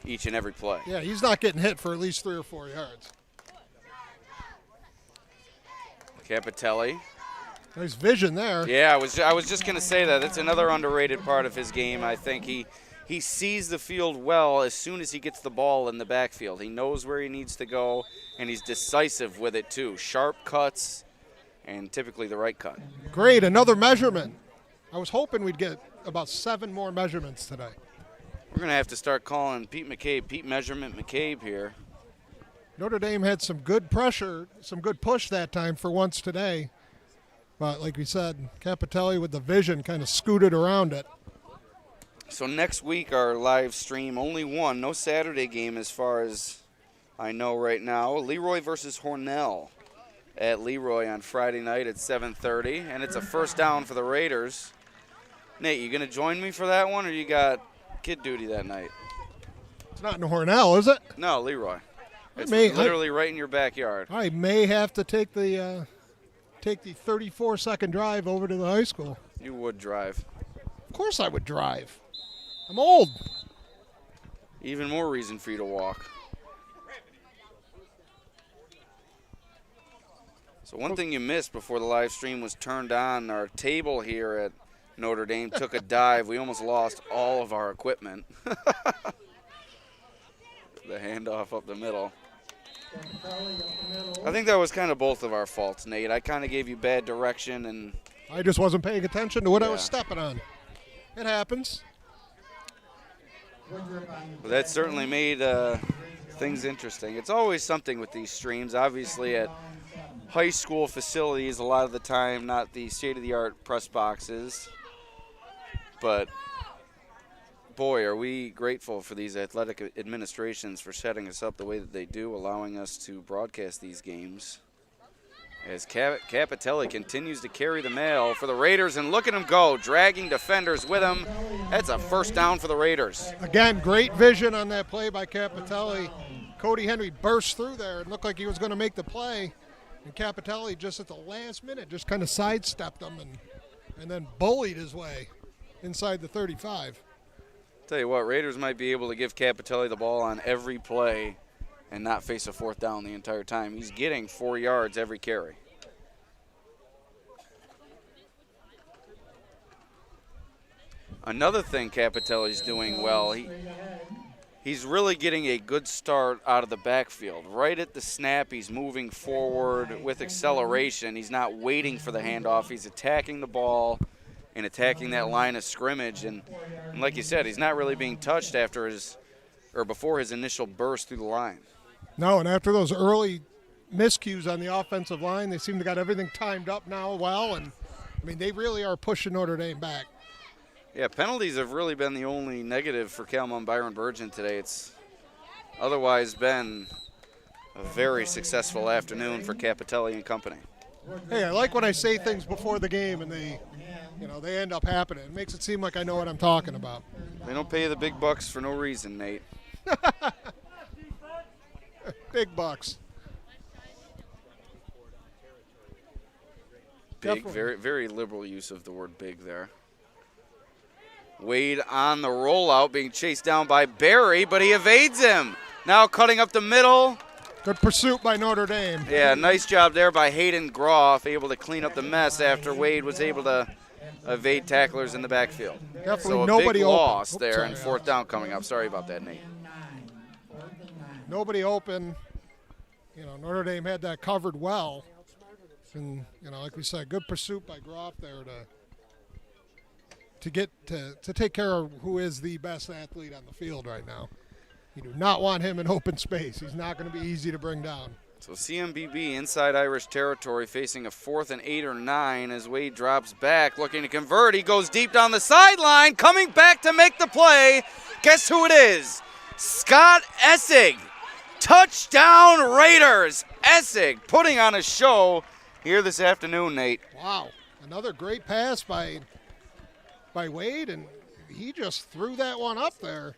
each and every play. Yeah, he's not getting hit for at least 3 or 4 yards. Capitelli. Nice vision there. Yeah, I was just going to say that. It's another underrated part of his game. I think he sees the field well as soon as he gets the ball in the backfield. He knows where he needs to go, and he's decisive with it too. Sharp cuts and typically the right cut. Great, another measurement. I was hoping we'd get about 7 more measurements today. We're going to have to start calling Pete McCabe, Pete Measurement McCabe here. Notre Dame had some good pressure, some good push that time for once today. But like we said, Capitelli with the vision kind of scooted around it. So next week, our live stream, only one, no Saturday game as far as I know right now. Leroy versus Hornell at Leroy on Friday night at 7:30, and it's a first down for the Raiders. Nate, you going to join me for that one, or you got kid duty that night? It's not in Hornell, is it? No, Leroy. It's literally right in your backyard. I may have to take the 34-second drive over to the high school. You would drive. Of course I would drive. I'm old. Even more reason for you to walk. So one thing you missed before the live stream was turned on. Our table here at Notre Dame took a dive. We almost lost all of our equipment. The handoff up the middle. I think that was kind of both of our faults, Nate. I kind of gave you bad direction, and I just wasn't paying attention to what I was stepping on. It happens. But that certainly made things interesting. It's always something with these streams. Obviously, at high school facilities, a lot of the time, not the state-of-the-art press boxes. But, boy, are we grateful for these athletic administrations for setting us up the way that they do, allowing us to broadcast these games. As Capitelli continues to carry the mail for the Raiders, and look at him go, dragging defenders with him. That's a first down for the Raiders. Again, great vision on that play by Capitelli. Cody Henry burst through there and looked like he was going to make the play. And Capitelli just at the last minute just kind of sidestepped him and then bullied his way inside the 35. Tell you what, Raiders might be able to give Capitelli the ball on every play and not face a fourth down the entire time. He's getting 4 yards every carry. Another thing Capitelli's doing well, he's really getting a good start out of the backfield. Right at the snap, he's moving forward with acceleration. He's not waiting for the handoff. He's attacking the ball and attacking that line of scrimmage. And like you said, he's not really being touched before his initial burst through the line. No, and after those early miscues on the offensive line, they seem to got everything timed up now well. And, I mean, they really are pushing Notre Dame back. Yeah, penalties have really been the only negative for Byron-Bergen today. It's otherwise been a very successful afternoon for Capitelli and company. Hey, I like when I say things before the game and they end up happening. It makes it seem like I know what I'm talking about. They don't pay you the big bucks for no reason, Nate. Big bucks. Big, very, very liberal use of the word big there. Wade on the rollout, being chased down by Barry, but he evades him. Now cutting up the middle. Good pursuit by Notre Dame. Yeah, nice job there by Hayden Groff, able to clean up the mess after Wade was able to evade tacklers in the backfield. Definitely so a nobody big open. loss there and fourth down coming up. Sorry about that, Nate. Nobody open. Notre Dame had that covered well. And, like we said, good pursuit by Groff there to take care of who is the best athlete on the field right now. You do not want him in open space. He's not going to be easy to bring down. So CMBB inside Irish territory facing a 4th and 8 or 9 as Wade drops back looking to convert. He goes deep down the sideline, coming back to make the play. Guess who it is? Scott Essig. Touchdown Raiders. Essig putting on a show here this afternoon, Nate. Wow. Another great pass by Wade, and he just threw that one up there.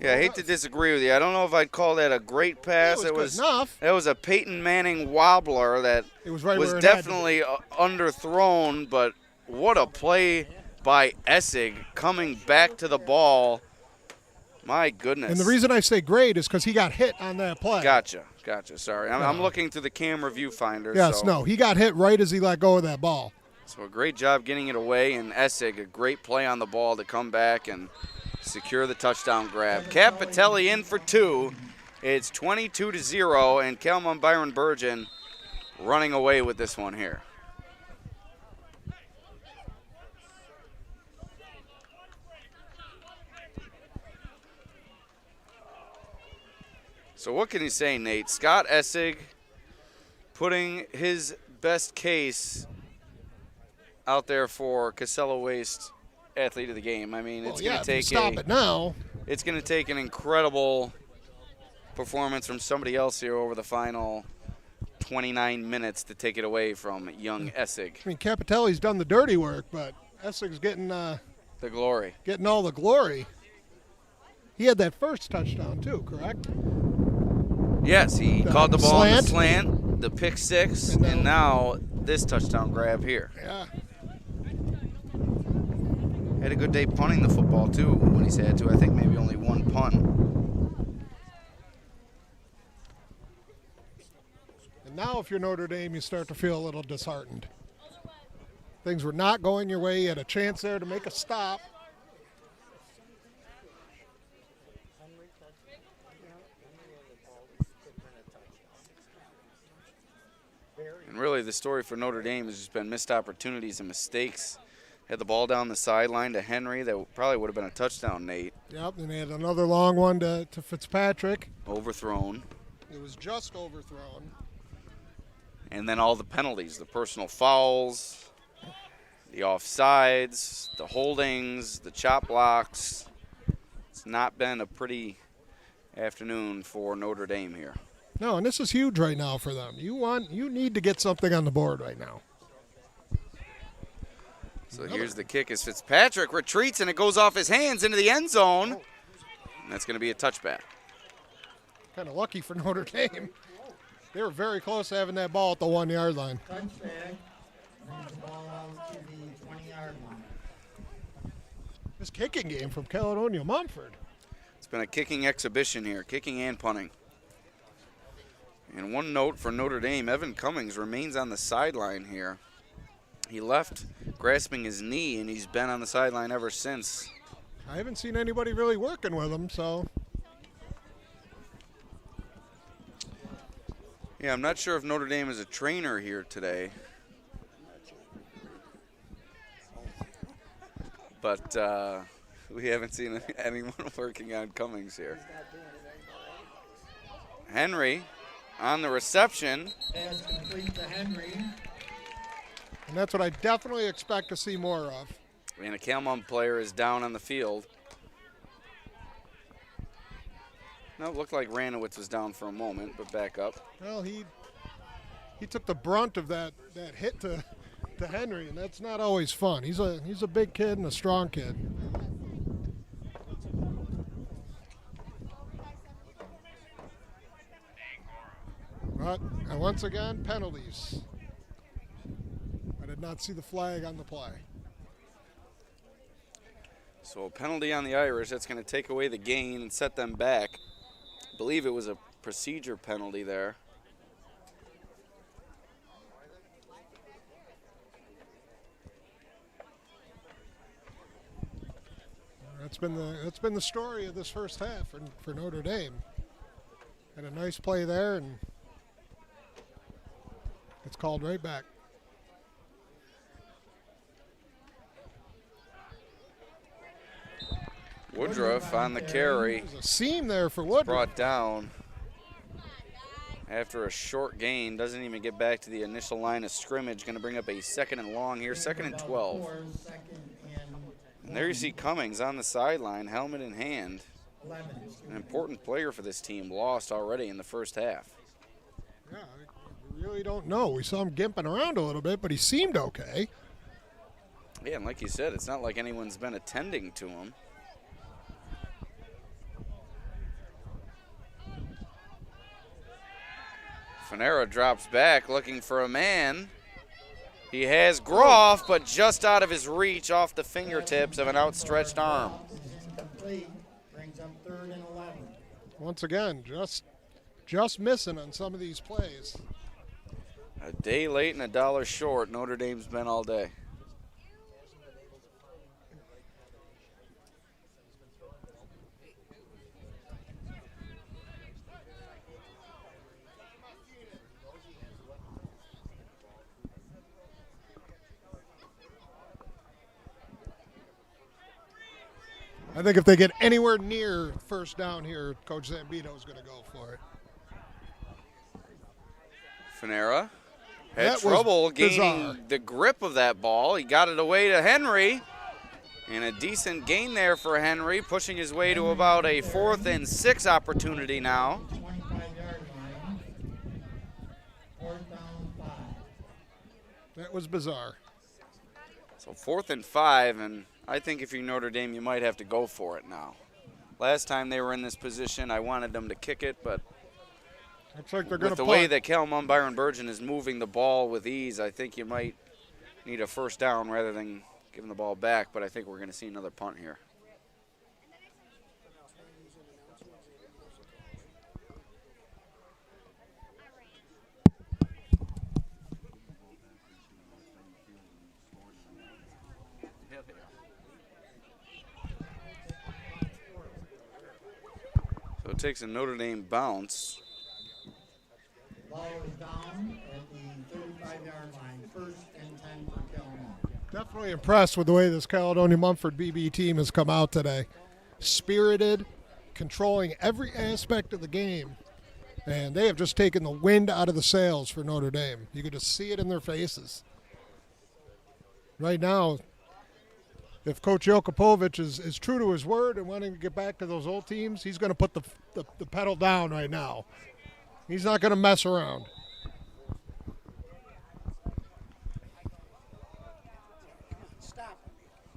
Yeah, I hate to disagree with you. I don't know if I'd call that a great pass. It was good enough. It was a Peyton Manning wobbler that was definitely underthrown, but what a play by Essig coming back to the ball. My goodness. And the reason I say great is because he got hit on that play. Gotcha. Sorry. I'm looking through the camera viewfinder. Yes, no. He got hit right as he let go of that ball. So a great job getting it away, and Essig, a great play on the ball to come back and secure the touchdown grab. Capitelli in for 2. It's 22-0, and Byron-Bergen running away with this one here. So what can you say, Nate? Scott Essig putting his best case out there for Casella Waste athlete of the game. I mean, it's going to take It's going to take an incredible performance from somebody else here over the final 29 minutes to take it away from young Essig. I mean, Capitelli's done the dirty work, but Essig's getting the glory. Getting all the glory. He had that first touchdown too, correct? Yes, he caught the ball on the slant, the pick six, and now this touchdown grab here. Yeah. Had a good day punting the football, too, when he's had to. I think maybe only one punt. And Now if you're Notre Dame, you start to feel a little disheartened. Things were not going your way. You had a chance there to make a stop. And really the story for Notre Dame has just been missed opportunities and mistakes. Had the ball down the sideline to Henry. That probably would have been a touchdown, Nate. Yep, and they had another long one to Fitzpatrick. Overthrown. It was just overthrown. And then all the penalties, the personal fouls, the offsides, the holdings, the chop blocks. It's not been a pretty afternoon for Notre Dame here. No, and this is huge right now for them. You need to get something on the board right now. So here's the kick as Fitzpatrick retreats, and it goes off his hands into the end zone. And that's going to be a touchback. Kind of lucky for Notre Dame. They were very close to having that ball at the 1-yard line. Touchback. Brings the ball out to the 20-yard line. This kicking game from Caledonia Mumford. It's been a kicking exhibition here, kicking and punting. And one note for Notre Dame, Evan Cummings remains on the sideline here. He left grasping his knee, and he's been on the sideline ever since. I haven't seen anybody really working with him, so. Yeah, I'm not sure if Notre Dame is a trainer here today. But we haven't seen anyone working on Cummings here. Henry on the reception. Pass complete to Henry. And that's what I definitely expect to see more of. And a Calmon player is down on the field. No, it looked like Ranowitz was down for a moment, but back up. Well, he took the brunt of that hit to Henry, and that's not always fun. He's a big kid and a strong kid. But once again, penalties. I did not see the flag on the play. So a penalty on the Irish. That's going to take away the gain and set them back. I believe it was a procedure penalty there. That's been the story of this first half for Notre Dame. Had a nice play there, and it's called right back. Woodruff on the carry. There's a seam there for Woodruff. Brought down after a short gain. Doesn't even get back to the initial line of scrimmage. Going to bring up a second and long here. Second and 12. And there you see Cummings on the sideline, helmet in hand. An important player for this team. Lost already in the first half. Yeah, I really don't know. We saw him gimping around a little bit, but he seemed okay. Yeah, and like you said, it's not like anyone's been attending to him. Fanera drops back looking for a man. He has Groff, but just out of his reach, off the fingertips of an outstretched arm. Brings up 3rd and 11. Once again, just missing on some of these plays. A day late and a dollar short. Notre Dame's been all day. I think if they get anywhere near first down here, Coach Zambito is going to go for it. Fanera had That trouble was gaining bizarre. the grip of that ball. He got it away to Henry. And a decent gain there for Henry, pushing his way to about a 4th and 6 opportunity now. 25-yard line. 4th down 5. That was bizarre. So 4th and 5, and I think if you're Notre Dame, you might have to go for it now. Last time they were in this position, I wanted them to kick it, but Looks like they're going with to the way that Byron-Bergen is moving the ball with ease, I think you might need a first down rather than giving the ball back, but I think we're going to see another punt here. So it takes a Notre Dame bounce. Ball is down at the 35-yard line. First and 10 for Caledonia. Definitely impressed with the way this Caledonia Mumford BB team has come out today. Spirited, controlling every aspect of the game. And they have just taken the wind out of the sails for Notre Dame. You could just see it in their faces. Right now, if Coach Jokipovich is true to his word and wanting to get back to those old teams, he's going to put the pedal down right now. He's not going to mess around.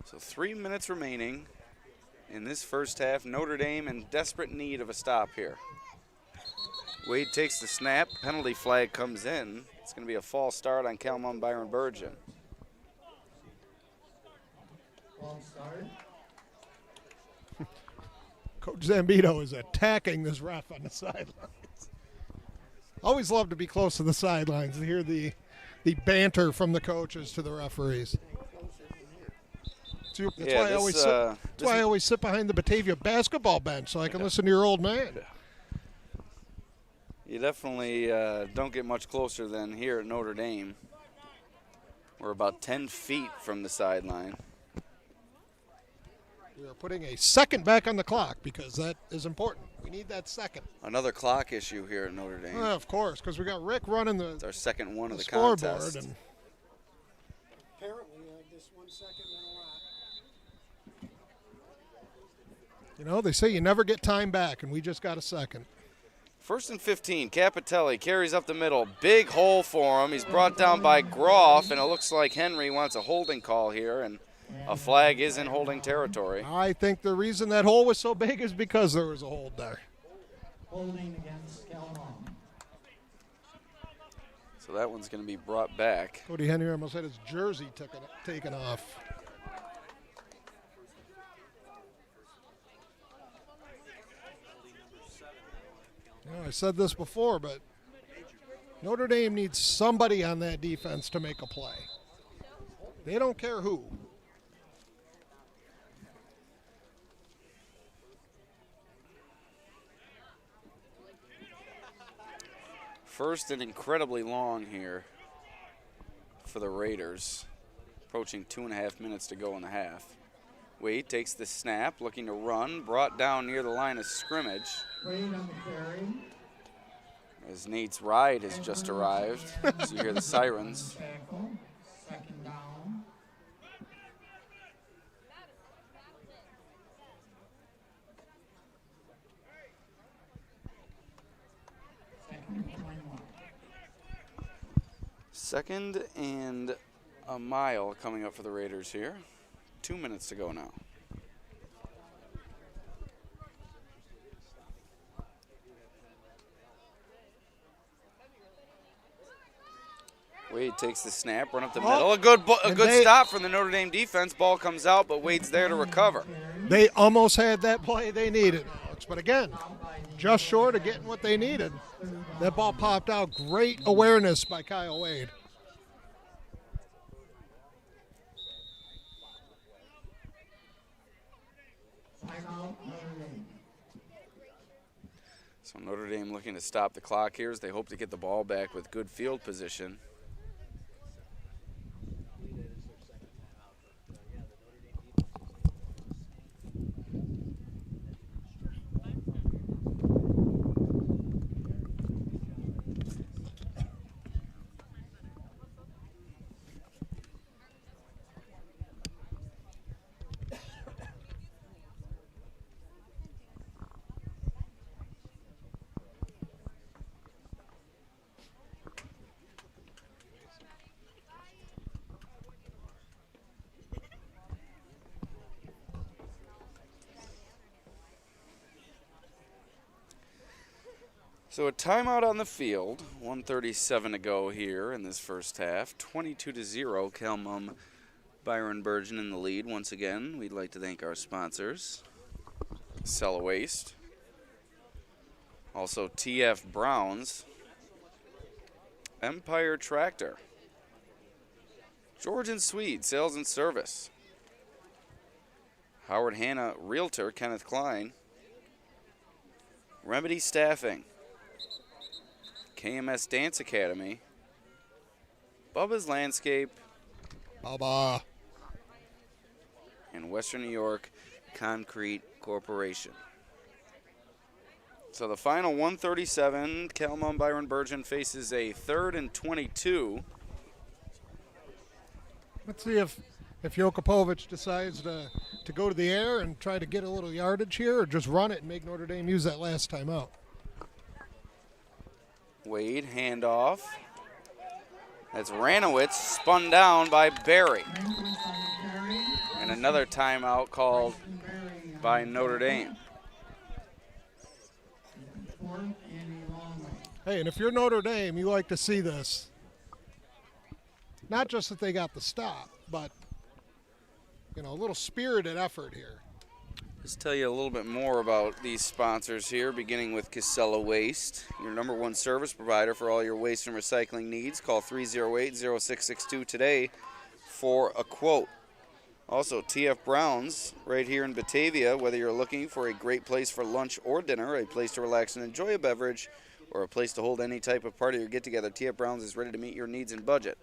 So 3 minutes remaining in this first half. Notre Dame in desperate need of a stop here. Wade takes the snap. Penalty flag comes in. It's going to be a false start on Byron-Bergen. False start. Coach Zambito is attacking this ref on the sidelines. Always love to be close to the sidelines to hear the banter from the coaches to the referees. That's why I always sit behind the Batavia basketball bench so I can listen to your old man. You definitely don't get much closer than here at Notre Dame. We're about 10 feet from the sideline. We are putting a second back on the clock because that is important. We need that second. Another clock issue here at Notre Dame. Of course, because we got Rick running It's our second one of the scoreboard. contest. And Apparently, this 1 second meant a lot. you know, they say you never get time back, and we just got a second. First and 15, Capitelli carries up the middle. Big hole for him. He's brought down by Groff, and it looks like Henry wants a holding call here, and a flag is in holding territory. I think the reason that hole was so big is because there was a hold there. Holding against Caledonia. So that one's going to be brought back. Cody Henry almost had his jersey taken off. I said this before, but Notre Dame needs somebody on that defense to make a play. They don't care who. First and incredibly long here for the Raiders. Approaching 2.5 minutes to go in the half. Wade takes the snap, looking to run, brought down near the line of scrimmage. Wade on the carry. As Nate's ride has just arrived, so you hear the sirens. Tackle. Second down. Second and 21. Second and a mile coming up for the Raiders here. 2 minutes to go now. Wade takes the snap, run up the middle. A good stop from the Notre Dame defense. Ball comes out, but Wade's there to recover. They almost had that play they needed, Alex. But again, just short of getting what they needed. That ball popped out. Great awareness by Kyle Wade. Timeout, Notre Dame. So Notre Dame looking to stop the clock here as they hope to get the ball back with good field position. So a timeout on the field, 1:37 to go here in this first half. 22-0, Byron-Bergen in the lead. Once again, we'd like to thank our sponsors, Sella Waste, also TF Browns, Empire Tractor, George and Swede Sales and Service, Howard Hanna Realtor, Kenneth Klein. Remedy Staffing. KMS Dance Academy. Bubba's Landscape. Bubba. And Western New York Concrete Corporation. So the final 137, Kalmar Byron-Bergen faces a 3rd and 22. Let's see if Jokipovich decides to go to the air and try to get a little yardage here, or just run it and make Notre Dame use that last time out. Wade, handoff. That's Ranowitz, spun down by Barry. And another timeout called by Notre Dame. Hey, and if you're Notre Dame, you like to see this. Not just that they got the stop, but, a little spirited effort here. Let's tell you a little bit more about these sponsors here, beginning with Casella Waste, your #1 service provider for all your waste and recycling needs. Call 308-0662 today for a quote. Also, TF Brown's right here in Batavia, whether you're looking for a great place for lunch or dinner, a place to relax and enjoy a beverage, or a place to hold any type of party or get-together, TF Brown's is ready to meet your needs and budget.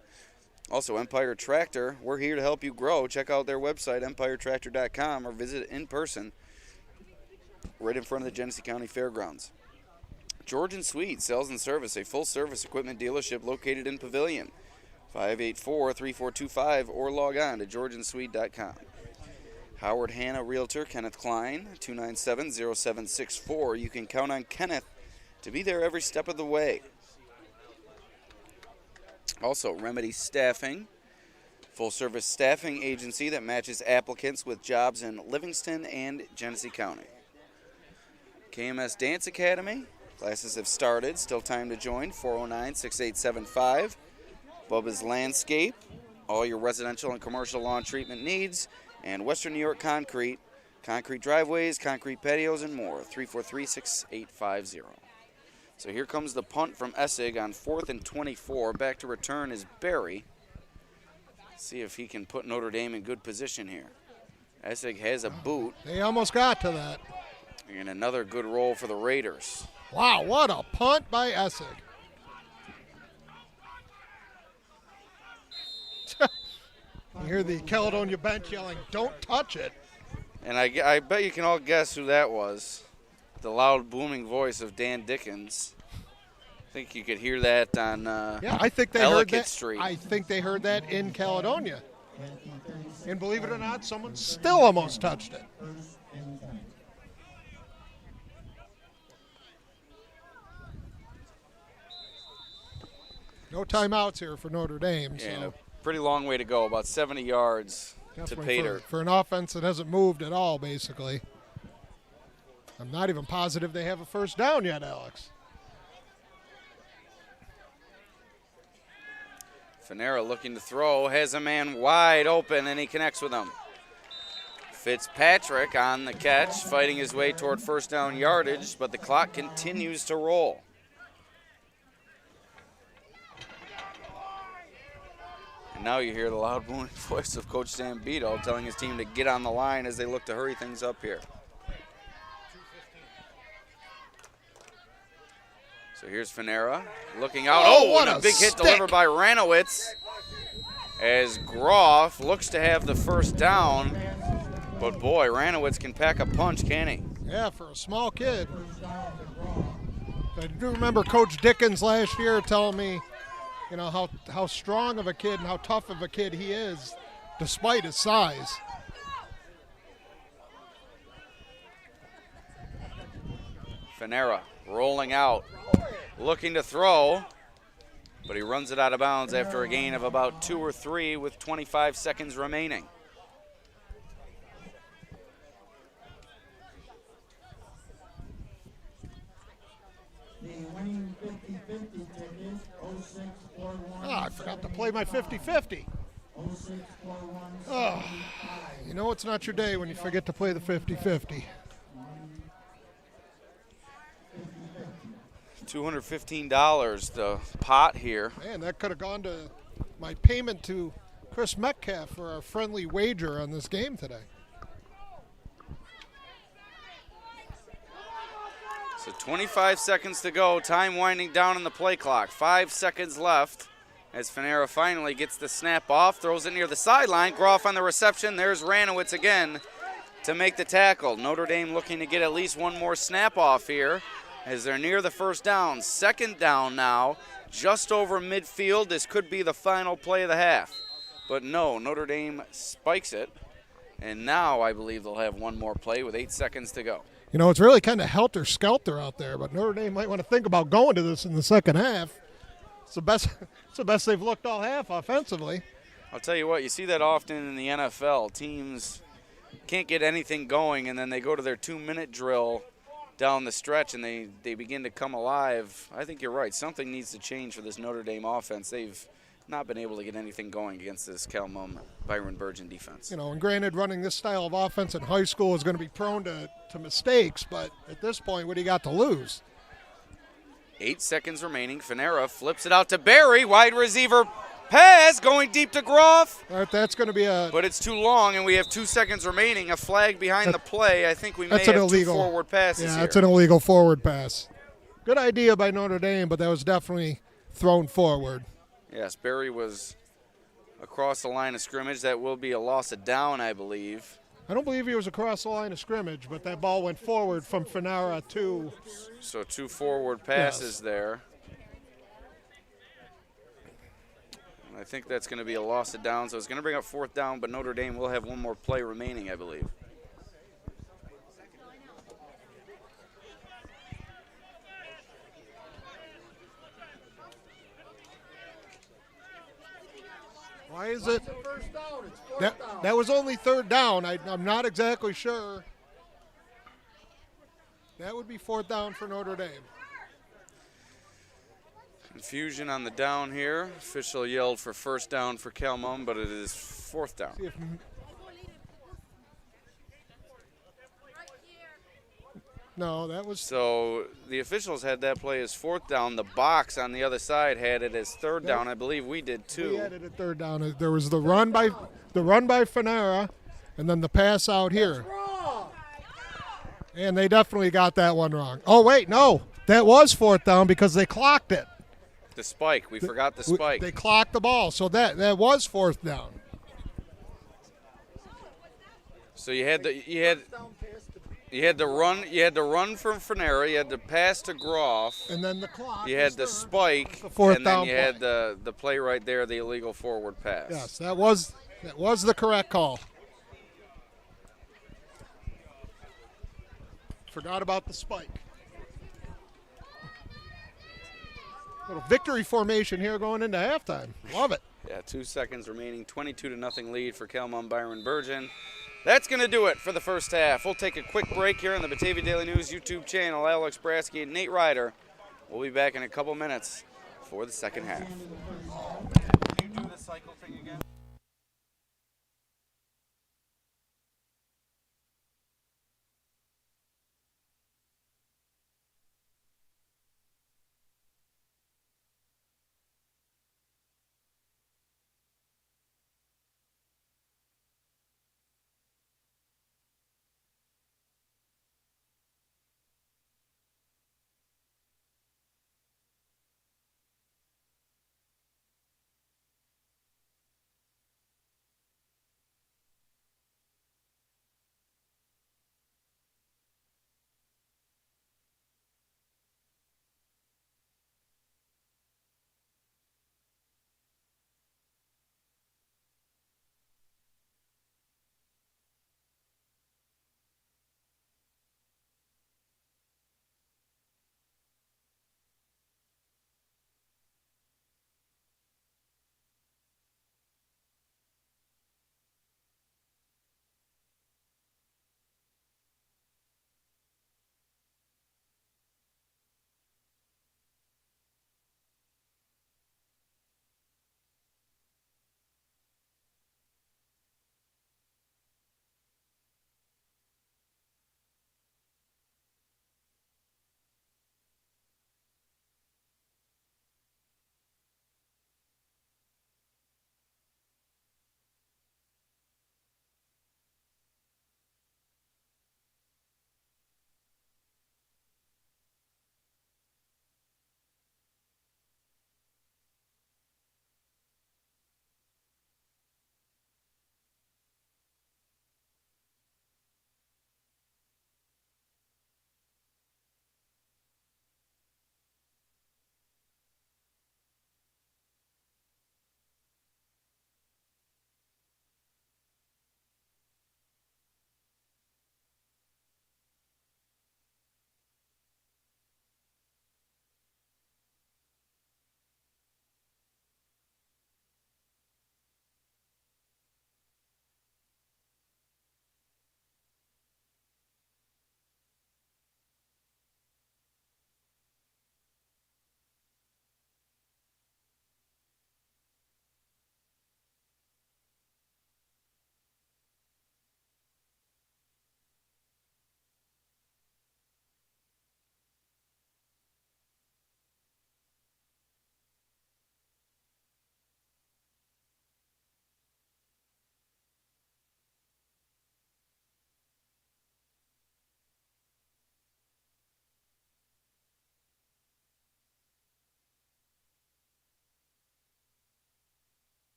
Also, Empire Tractor, we're here to help you grow. Check out their website, empiretractor.com, or visit in person right in front of the Genesee County Fairgrounds. George & Sweet Sales and Service, a full-service equipment dealership located in Pavilion. 584-3425, or log on to georgeandsweet.com. Howard Hanna Realtor, Kenneth Klein, 297-0764. You can count on Kenneth to be there every step of the way. Also, Remedy Staffing, full-service staffing agency that matches applicants with jobs in Livingston and Genesee County. KMS Dance Academy, classes have started, still time to join, 409-6875. Bubba's Landscape, all your residential and commercial lawn treatment needs, and Western New York Concrete, concrete driveways, concrete patios, and more, 343-6850. So here comes the punt from Essig on 4th and 24. Back to return is Barry. See if he can put Notre Dame in good position here. Essig has a boot. They almost got to that. And another good roll for the Raiders. Wow, what a punt by Essig. You hear the Caledonia bench yelling, "Don't touch it." And I bet you can all guess who that was. The loud, booming voice of Dan Dickens. I think you could hear that on I think they Ellicott heard that. Street. I think they heard that in Caledonia. And believe it or not, someone still almost touched it. No timeouts here for Notre Dame. And So a pretty long way to go, about 70 yards to definitely Pater. for an offense that hasn't moved at all, basically. I'm not even positive they have a first down yet, Alex. Fanera looking to throw, has a man wide open, and he connects with him. Fitzpatrick on the catch, fighting his way toward first down yardage, but the clock continues to roll. And now you hear the loud booming voice of Coach Zambito telling his team to get on the line as they look to hurry things up here. So here's Fanera looking out. Oh, What what a a big hit stick. delivered by Ranowitz as Groff looks to have the first down. But boy, Ranowitz can pack a punch, can he? Yeah, for a small kid. I do remember Coach Dickens last year telling me, how strong of a kid and how tough of a kid he is, despite his size. Fanera rolling out, looking to throw, but he runs it out of bounds after a gain of about 2 or 3 with 25 seconds remaining. I forgot to play my 50-50. Oh, it's not your day when you forget to play the 50-50. $215 the pot here. Man, that could have gone to my payment to Chris Metcalf for our friendly wager on this game today. So 25 seconds to go. Time winding down on the play clock. 5 seconds left as Fanera finally gets the snap off, throws it near the sideline. Groff on the reception. There's Ranowitz again to make the tackle. Notre Dame looking to get at least one more snap off here as they're near the first down. 2nd down now, just over midfield. This could be the final play of the half. But no, Notre Dame spikes it. And now I believe they'll have one more play with 8 seconds to go. You know, it's really kind of helter-skelter out there, but Notre Dame might want to think about going to this in the second half. It's the best they've looked all half offensively. I'll tell you what, you see that often in the NFL. Teams can't get anything going, and then they go to their 2-minute drill down the stretch, and they begin to come alive. I think you're right. Something needs to change for this Notre Dame offense. They've not been able to get anything going against this Calmon Byron-Bergen defense. You know, and granted, running this style of offense in high school is going to be prone to mistakes, but at this point, what do you got to lose? 8 seconds remaining. Fanera flips it out to Barry. Wide receiver pass going deep to Groff. All right, that's going to be But it's too long, and we have 2 seconds remaining. A flag behind the play. I think we may have illegal, 2 forward passes yeah, here. that's an illegal forward pass. Good idea by Notre Dame, but that was definitely thrown forward. Yes, Barry was across the line of scrimmage. That will be a loss of down, I believe. I don't believe he was across the line of scrimmage, but that ball went forward from Fanera to. So 2 forward passes there. And I think that's going to be a loss of down. So it's going to bring up 4th down, but Notre Dame will have one more play remaining, I believe. Why is it? First down, it's 4th down. That was only 3rd down. I'm not exactly sure. That would be 4th down for Notre Dame. Confusion on the down here. Official yelled for 1st down for Calmon, but it is 4th down. See if, no, that was. So the officials had that play as 4th down. The box on the other side had it as 3rd down. I believe we did too. We had it at 3rd down. There was the run by Fanera, and then the pass out here. And they definitely got that one wrong. Oh wait, no, that was 4th down because they clocked it. The spike. We forgot the spike. They clocked the ball, so that was 4th down. So you had the run from Fanera, you had the pass to Groff, And then the clock. you had the spike, the 4th and then down you play. had the play right there, the illegal forward pass. Yes, that was the correct call. Forgot about the spike. Little victory formation here going into halftime. Love it. Yeah, 2 seconds remaining, 22-0 lead for Calmon Byron-Bergen. That's going to do it for the first half. We'll take a quick break here on the Batavia Daily News YouTube channel. Alex Brasky and Nate Ryder will be back in a couple minutes for the second half. Can you do the cycle thing again?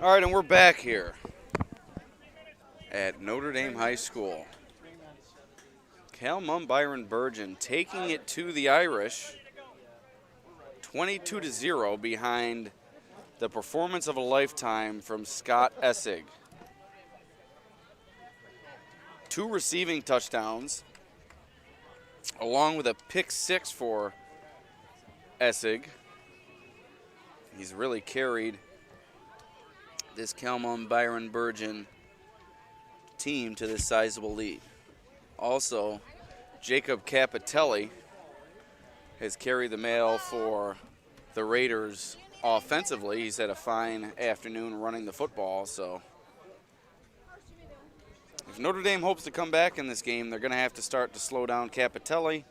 All right, and we're back here at Notre Dame High School. Byron-Bergen taking it to the Irish, 22-0 behind the performance of a lifetime from Scott Essig. 2 receiving touchdowns, along with a pick 6 for Essig. He's really carried this Byron-Bergen team to this sizable lead. Also, Jacob Capitelli has carried the mail for the Raiders offensively. He's had a fine afternoon running the football, so if Notre Dame hopes to come back in this game, they're going to have to start to slow down Capitelli,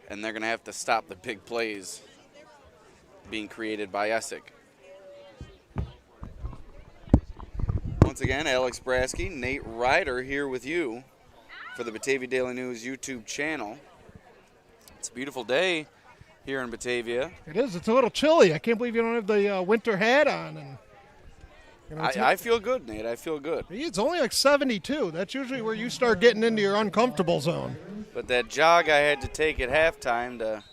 and they're going to have to stop the big plays being created by Essig. Once again, Alex Brasky, Nate Ryder here with you for the Batavia Daily News YouTube channel. It's a beautiful day here in Batavia. It is. It's a little chilly. I can't believe you don't have the winter hat on. And you know, I feel good, Nate. I feel good. It's only like 72. That's usually where you start getting into your uncomfortable zone. But that jog I had to take at halftime to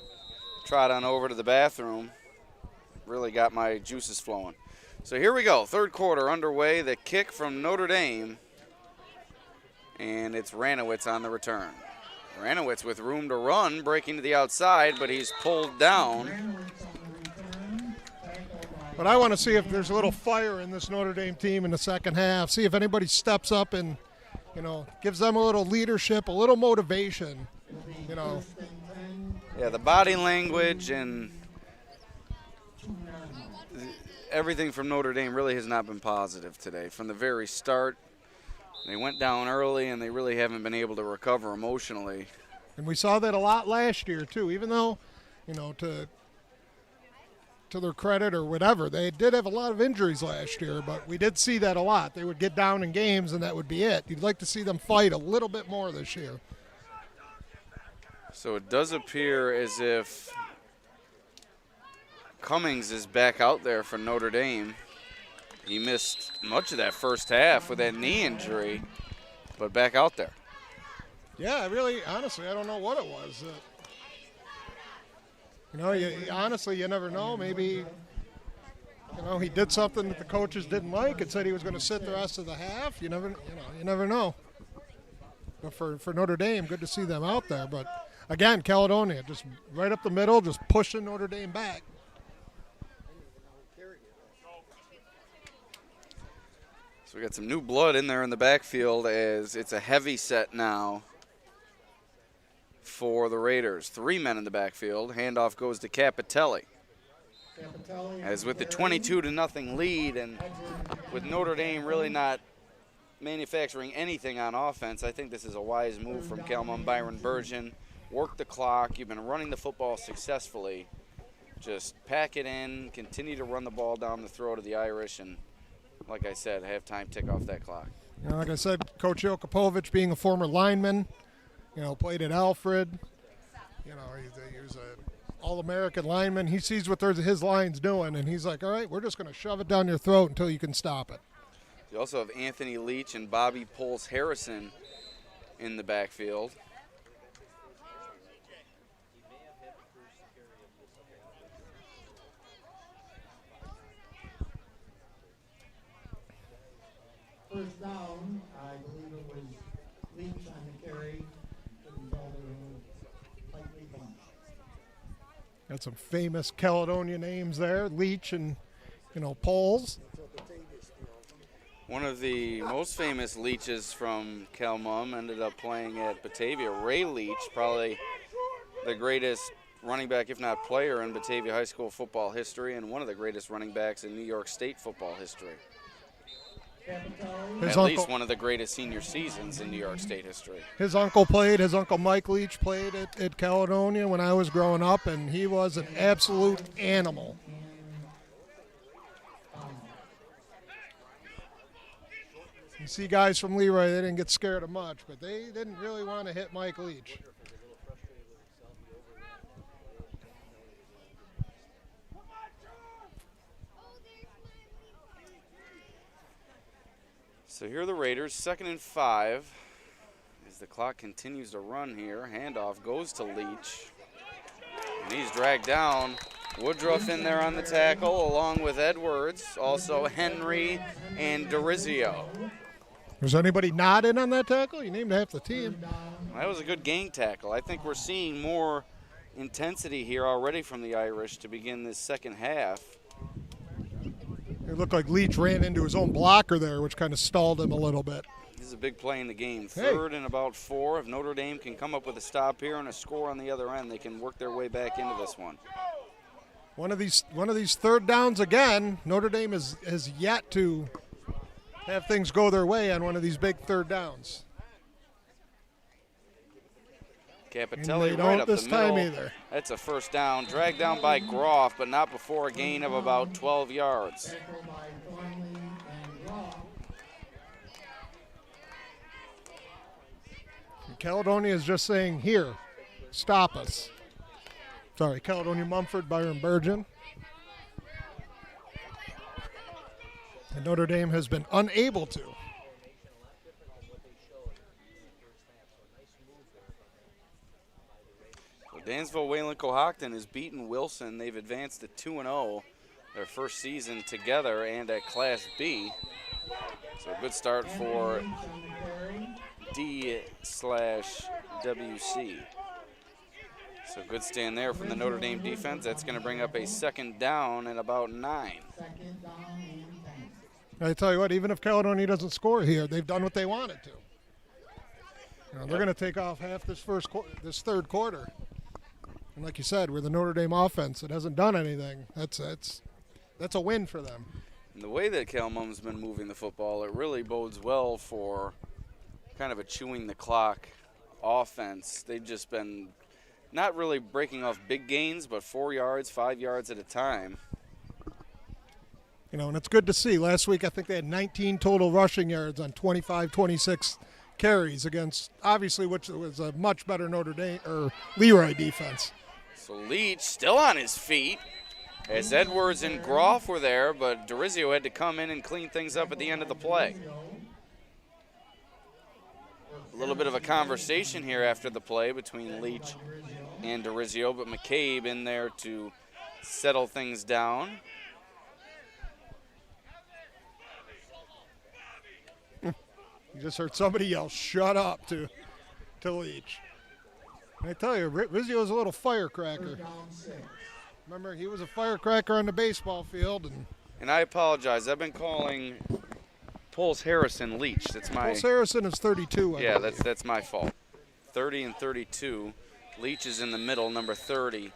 trot on over to the bathroom really got my juices flowing. So here we go. Third quarter underway. The kick from Notre Dame. And it's Ranowitz on the return. Ranowitz with room to run, breaking to the outside, but he's pulled down. But I want to see if there's a little fire in this Notre Dame team in the second half. See if anybody steps up and, you know, gives them a little leadership, a little motivation, you know. Yeah, the body language and everything from Notre Dame really has not been positive today. From the very start, they went down early, and they really haven't been able to recover emotionally. And we saw that a lot last year, too, even though, you know, to their credit or whatever, they did have a lot of injuries last year, but we did see that a lot. They would get down in games, and that would be it. You'd like to see them fight a little bit more this year. So it does appear as if Cummings is back out there for Notre Dame. He missed much of that first half with that knee injury, but back out there. Yeah, really, honestly, I don't know what it was. You know, honestly, you never know. Maybe, you know, he did something that the coaches didn't like and said he was going to sit the rest of the half. You never know. But for Notre Dame, good to see them out there. But again, Caledonia just right up the middle, just pushing Notre Dame back. So we got some new blood in there in the backfield as it's a heavy set now for the Raiders. 3 men in the backfield. Handoff goes to Capitelli. As with the 22-0 lead, and with Notre Dame really not manufacturing anything on offense, I think this is a wise move from Byron-Bergen. Work the clock. You've been running the football successfully. Just pack it in, continue to run the ball down the throat of the Irish, and like I said, halftime tick off that clock. You know, like I said, Coach Jokopovich being a former lineman, you know, played at Alfred. You know, he was an All-American lineman. He sees what his line's doing, and he's like, all right, we're just going to shove it down your throat until you can stop it. You also have Anthony Leach and Bobby Poles Harrison in the backfield. First down, I believe it was Leach on the carry. Got some famous Caledonia names there, Leach and, you know, Poles. One of the most famous Leaches from Calmum ended up playing at Batavia. Ray Leach, probably the greatest running back, if not player, in Batavia high school football history, and one of the greatest running backs in New York State football history. At least one of the greatest senior seasons in New York State history. His uncle Mike Leach played at Caledonia when I was growing up, and he was an absolute animal. You see guys from Leroy, they didn't get scared of much, but they didn't really want to hit Mike Leach. So here are the Raiders, 2nd and 5. As the clock continues to run here, handoff goes to Leach. And he's dragged down. Woodruff in there on the tackle, along with Edwards, also Henry and Dorizio. Was anybody not in on that tackle? You named half the team. That was a good gang tackle. I think we're seeing more intensity here already from the Irish to begin this second half. It looked like Leach ran into his own blocker there, which kind of stalled him a little bit. This is a big play in the game. Hey. 3rd and about 4. If Notre Dame can come up with a stop here and a score on the other end, they can work their way back into this one. One of these third downs again. Notre Dame has yet to have things go their way on one of these big third downs. Capitelli they right don't up this the time middle. either. That's a first down. Dragged down by Groff, but not before a gain of about 12 yards. Tackle by Thornley and Roth. Caledonia is just saying, here, stop us. Sorry, Caledonia Mumford, Byron-Bergen. And Notre Dame has been unable to. So Dansville Wayland Cohocton has beaten Wilson. They've advanced to 2-0 their first season together and at Class B. So a good start for D/WC. So good stand there from the Notre Dame defense. That's going to bring up a 2nd down and about 9. Second down and 10. I tell you what, even if Caledonia doesn't score here, they've done what they wanted to. They're going to take off half this third quarter. And like you said, we're the Notre Dame offense that hasn't done anything. That's a win for them. And the way that Cal Mum's been moving the football, it really bodes well for kind of a chewing the clock offense. They've just been not really breaking off big gains, but 4 yards, 5 yards at a time. And it's good to see. Last week, I think they had 19 total rushing yards on 25-26 carries against, obviously, which was a much better Notre Dame or Leroy defense. So Leach still on his feet as Edwards and Groff were there, but Dorizio had to come in and clean things up at the end of the play. A little bit of a conversation here after the play between Leach and Dorizio, but McCabe in there to settle things down. You just heard somebody yell, "Shut up," to Leach. And I tell you, Rizzio's a little firecracker. Remember, he was a firecracker on the baseball field. And I apologize. I've been calling Pulse Harrison Leach. That's my. Pulse Harrison is 32. Yeah, believe. that's my fault. 30 and 32. Leach is in the middle, number 30.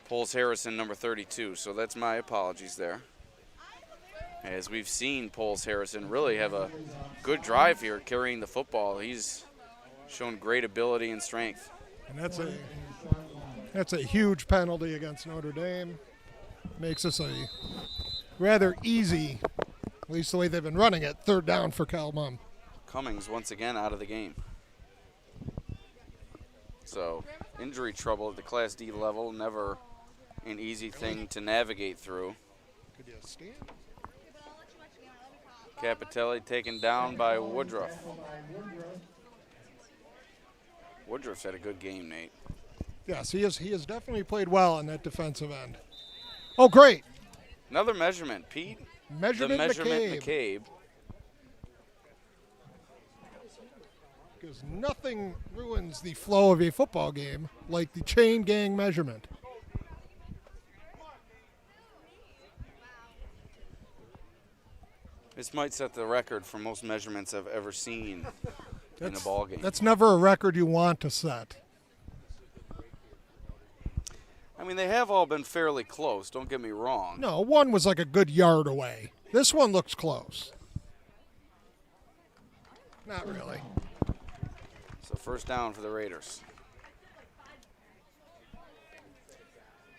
Pulse Harrison, number 32. So that's my apologies there. As we've seen Pulse Harrison really have a good drive here carrying the football. He's shown great ability and strength. And that's a huge penalty against Notre Dame. Makes us a rather easy, at least the way they've been running it, 3rd down for Cal Mum. Cummings once again out of the game. So injury trouble at the Class D level, never an easy thing to navigate through. Could you stand? Capitelli taken down by Woodruff. Woodruff's had a good game, Nate. Yes, he has definitely played well on that defensive end. Oh, great. Another measurement, Pete. Measurement McCabe. Because nothing ruins the flow of a football game like the chain gang measurement. This might set the record for most measurements I've ever seen in a ball game. That's never a record you want to set. I mean, they have all been fairly close, don't get me wrong. No, one was like a good yard away. This one looks close. Not really. So first down for the Raiders.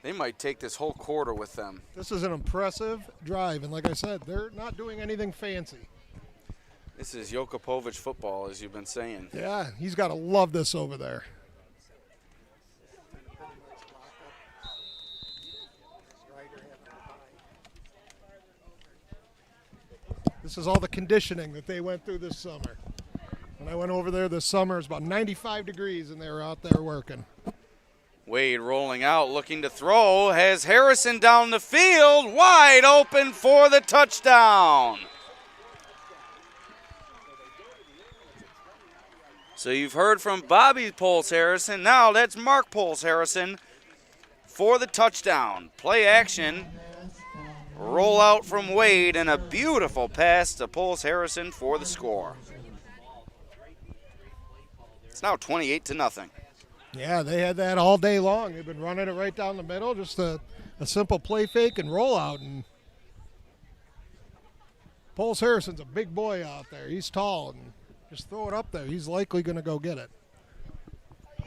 They might take this whole quarter with them. This is an impressive drive, and like I said, they're not doing anything fancy. This is Jokopovich football, as you've been saying. Yeah, he's got to love this over there. This is all the conditioning that they went through this summer. When I went over there this summer, it was about 95 degrees, and they were out there working. Wade rolling out, looking to throw, has Harrison down the field, wide open for the touchdown. So you've heard from Bobby Poles Harrison. Now that's Mark Poles Harrison for the touchdown. Play action, roll out from Wade, and a beautiful pass to Poles Harrison for the score. It's now 28-0. Yeah, they had that all day long. They've been running it right down the middle, just a simple play fake and roll out. And Poles Harrison's a big boy out there. He's tall, and just throw it up there. He's likely going to go get it.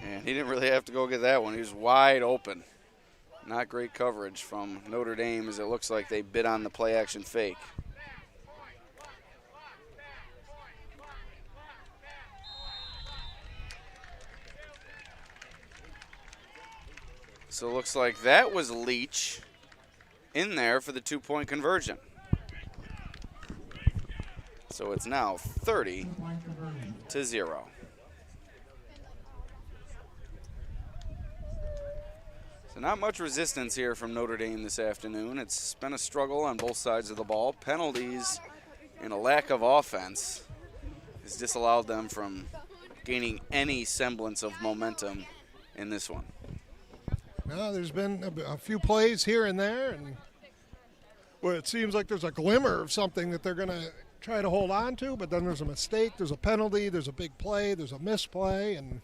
And he didn't really have to go get that one. He was wide open. Not great coverage from Notre Dame, as it looks like they bid on the play action fake. So it looks like that was Leach in there for the 2-point conversion. So it's now 30-0. So not much resistance here from Notre Dame this afternoon. It's been a struggle on both sides of the ball. Penalties and a lack of offense has disallowed them from gaining any semblance of momentum in this one. No, there's been a few plays here and there, and well, it seems like there's a glimmer of something that they're going to try to hold on to, but then there's a mistake, there's a penalty, there's a big play, there's a misplay, and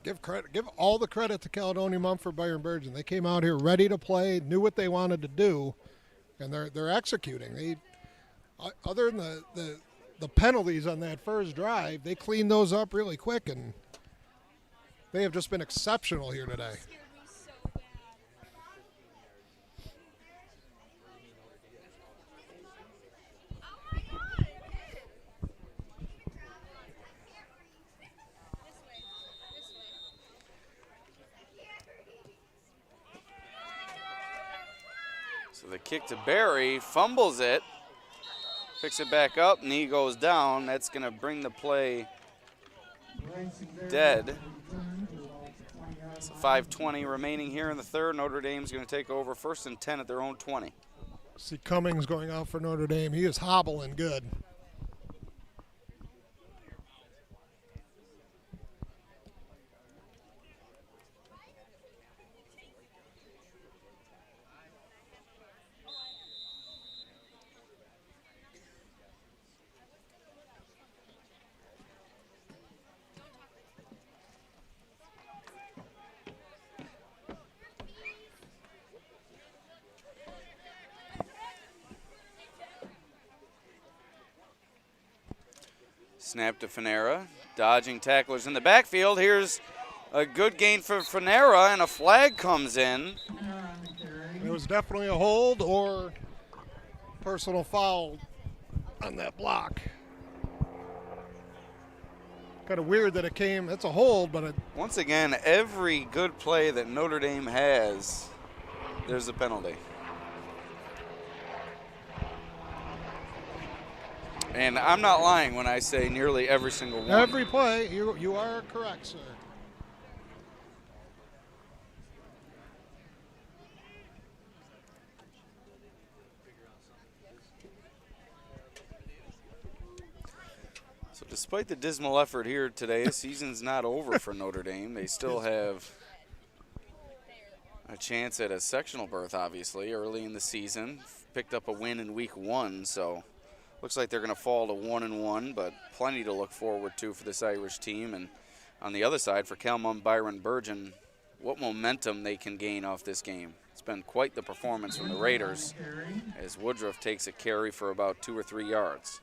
give all the credit to Caledonia Mumford Byron-Bergen. They came out here ready to play, knew what they wanted to do, and they're executing. They, other than the penalties on that first drive, they cleaned those up really quick, and they have just been exceptional here today. So the kick to Barry, fumbles it, picks it back up, knee goes down. That's going to bring the play dead. So 5:20 remaining here in the third. Notre Dame's going to take over 1st and 10 at their own 20. See Cummings going out for Notre Dame. He is hobbling good. Snap to Fanera, dodging tacklers in the backfield. Here's a good gain for Fanera, and a flag comes in. It was definitely a hold or personal foul on that block. Kind of weird that it came. It's a hold, but it. Once again, every good play that Notre Dame has, there's a penalty. And I'm not lying when I say nearly every single one. Every play, you are correct, sir. So despite the dismal effort here today, the season's not over for Notre Dame. They still have a chance at a sectional berth, obviously, early in the season. Picked up a win in week 1, so looks like they're going to fall to 1-1, but plenty to look forward to for this Irish team. And on the other side, for Calmon Byron-Bergen, what momentum they can gain off this game. It's been quite the performance from the Raiders, as Woodruff takes a carry for about 2 or 3 yards.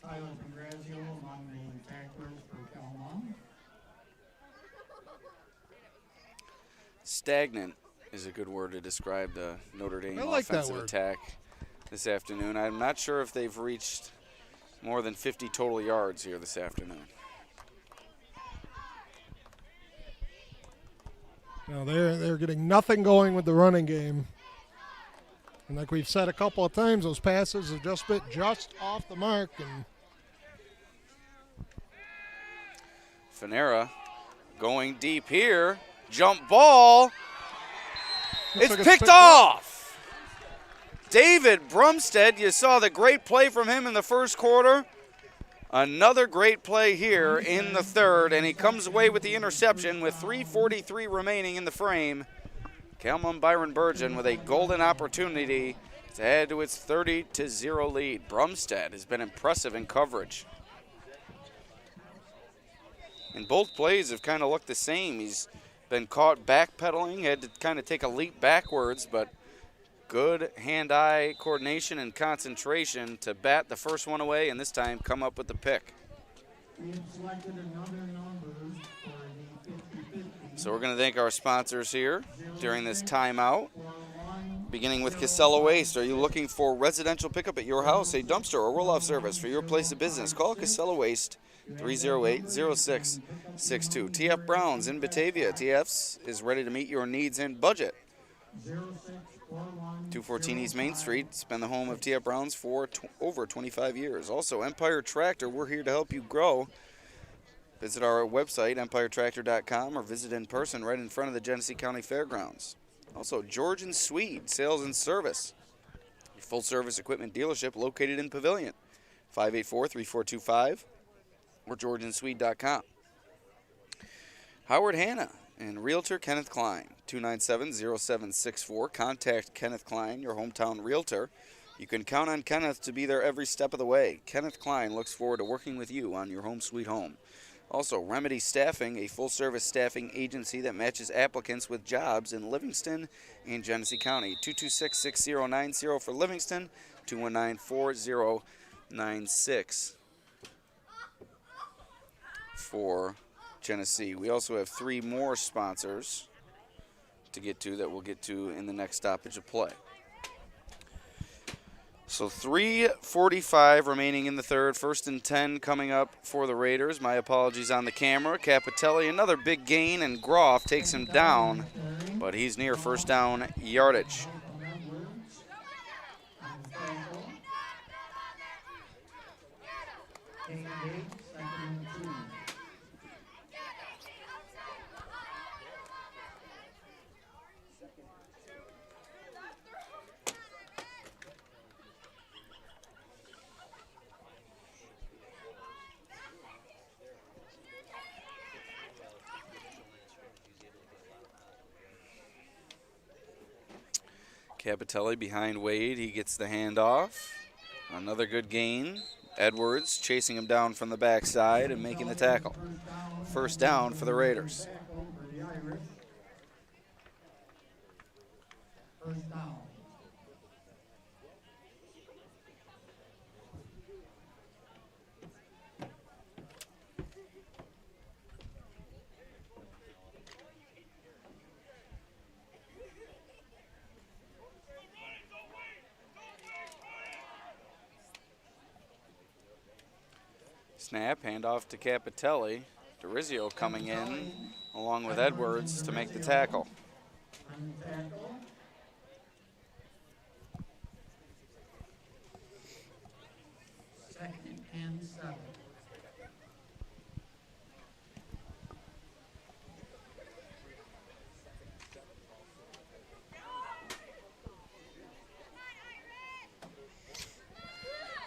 Tyler Congrazio among the tacklers for Calmon. Stagnant is a good word to describe the Notre Dame I like that offensive word. attack this afternoon. I'm not sure if they've reached more than 50 total yards here this afternoon. No, they're getting nothing going with the running game. And like we've said a couple of times, those passes have just been just off the mark. And Finera going deep here. Jump ball. It's picked off. David Brumstead, you saw the great play from him in the first quarter. Another great play here in the third, and he comes away with the interception with 3:43 remaining in the frame. Calmon Byron-Bergen with a golden opportunity to add to its 30-0 lead. Brumstead has been impressive in coverage. And both plays have kind of looked the same. He's been caught backpedaling, had to kind of take a leap backwards, but good hand-eye coordination and concentration to bat the first one away and this time come up with the pick. We have selected another number for the 50-50. So we're going to thank our sponsors here during this timeout. Beginning with Casella Waste. Are you looking for residential pickup at your house, a dumpster or roll-off service for your place of business? Call Casella Waste 308-0662. TF Browns in Batavia. TF's is ready to meet your needs and budget. 214 East Main Street. It's been the home of TF Browns for over 25 years. Also, Empire Tractor. We're here to help you grow. Visit our website, empiretractor.com, or visit in person right in front of the Genesee County Fairgrounds. Also, George and Swede Sales and Service. Your full-service equipment dealership located in Pavilion. 584-3425 or georgeandswede.com. Howard Hanna and Realtor Kenneth Klein, 297-0764. Contact Kenneth Klein, your hometown realtor. You can count on Kenneth to be there every step of the way. Kenneth Klein looks forward to working with you on your home sweet home. Also, Remedy Staffing, a full-service staffing agency that matches applicants with jobs in Livingston and Genesee County. 226-6090 for Livingston, 219-4096 for Genesee. We also have three more sponsors to get to that we'll get to in the next stoppage of play. So 3:45 remaining in the third. 1st and 10 coming up for the Raiders. My apologies on the camera. Capitelli, another big gain, and Groff takes him down, but he's near first down yardage. Capitelli behind Wade. He gets the handoff. Another good gain. Edwards chasing him down from the backside and making the tackle. First down for the Raiders. First down. Snap, handoff to Capitelli. DeRizio coming in along with Edwards to make the tackle. Second and 7.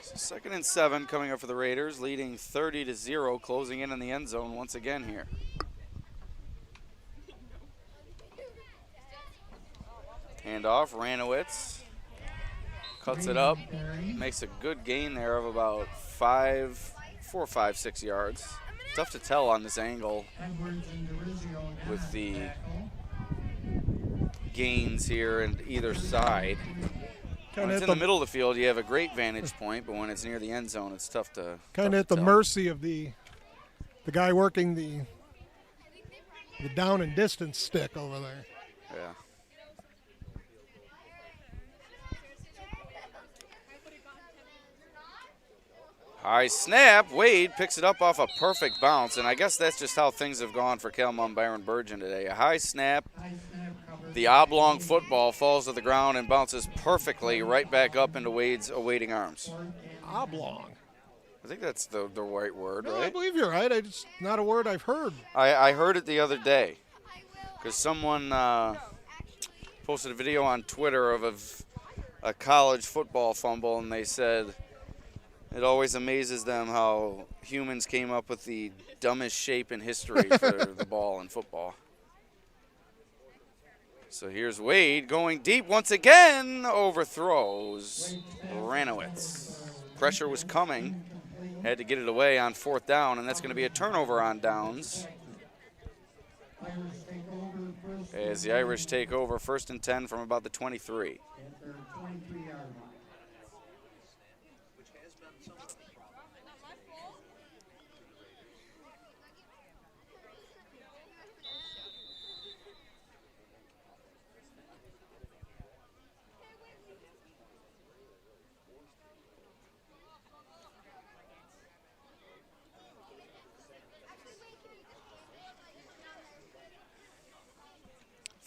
So 2nd and 7 coming up for the Raiders, leading 30-0, closing in on the end zone once again here. Handoff, Ranowitz cuts it up, makes a good gain there of about 4 or 5, 6 yards. Tough to tell on this angle with the gains here and either side. When it's in the middle of the field, you have a great vantage point, but when it's near the end zone, it's tough to kind of at the mercy of the guy working the down and distance stick over there. Yeah. High snap. Wade picks it up off a perfect bounce, and I guess that's just how things have gone for Calmon Byron-Bergen today. A high snap. High snap coverage. The oblong football falls to the ground and bounces perfectly right back up into Wade's awaiting arms. Oblong. I think that's the right word, No, I right? believe you're right. It's not a word I've heard. I heard it the other day because someone posted a video on Twitter of a college football fumble, and they said it always amazes them how humans came up with the dumbest shape in history for the ball in football. So here's Wade going deep once again, overthrows Ranowitz. Pressure was coming, had to get it away on 4th down, and that's going to be a turnover on downs as the Irish take over 1st and 10 from about the 23.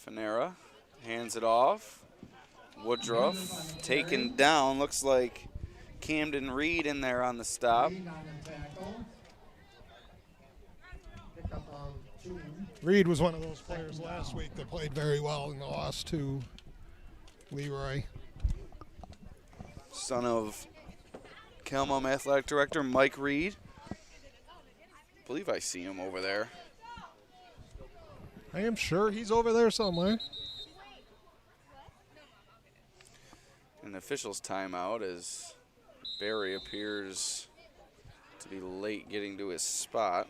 Fanera hands it off. Woodruff taken down. Looks like Camden Reed in there on the stop. Reed was one of those players last week that played very well in the loss to Leroy. Son of Kelmum Athletic Director Mike Reed. I believe I see him over there. I am sure he's over there somewhere. An official's timeout as Barry appears to be late getting to his spot.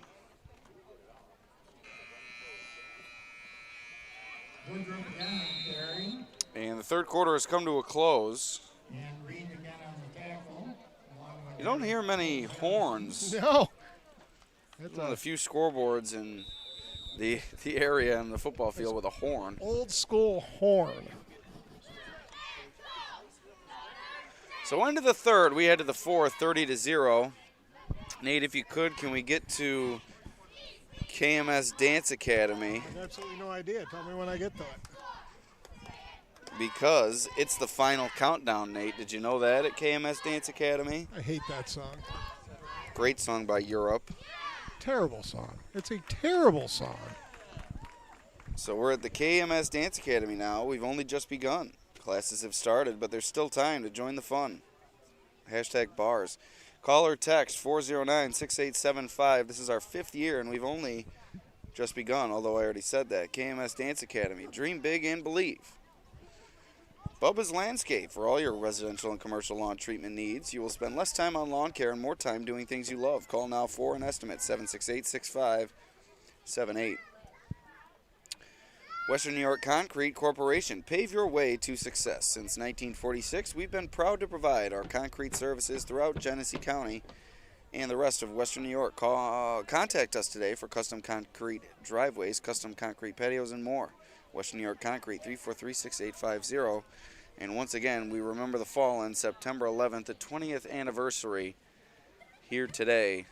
And the third quarter has come to a close. You don't hear many horns. No. It's one of the few scoreboards in the area in the football field with a horn. Old school horn. So into the third, we head to the fourth, 30-0. Nate, if you could, can we get to KMS Dance Academy? I have absolutely no idea. Tell me when I get to it. Because it's the final countdown, Nate. Did you know that at KMS Dance Academy? I hate that song. Great song by Europe. Terrible song. It's a terrible song. So we're at the KMS Dance Academy now. We've only just begun. Classes have started, but there's still time to join the fun. Hashtag bars. Call or text 409-6875. This is our 5th year, and we've only just begun, although I already said that. KMS Dance Academy. Dream big and believe. Bubba's Landscape. For all your residential and commercial lawn treatment needs, you will spend less time on lawn care and more time doing things you love. Call now for an estimate, 768-6578. Western New York Concrete Corporation. Pave your way to success. Since 1946, we've been proud to provide our concrete services throughout Genesee County and the rest of Western New York. Contact us today for custom concrete driveways, custom concrete patios, and more. Western New York Concrete, 343-6850. And once again, we remember the fallen, September 11th, the 20th anniversary here today.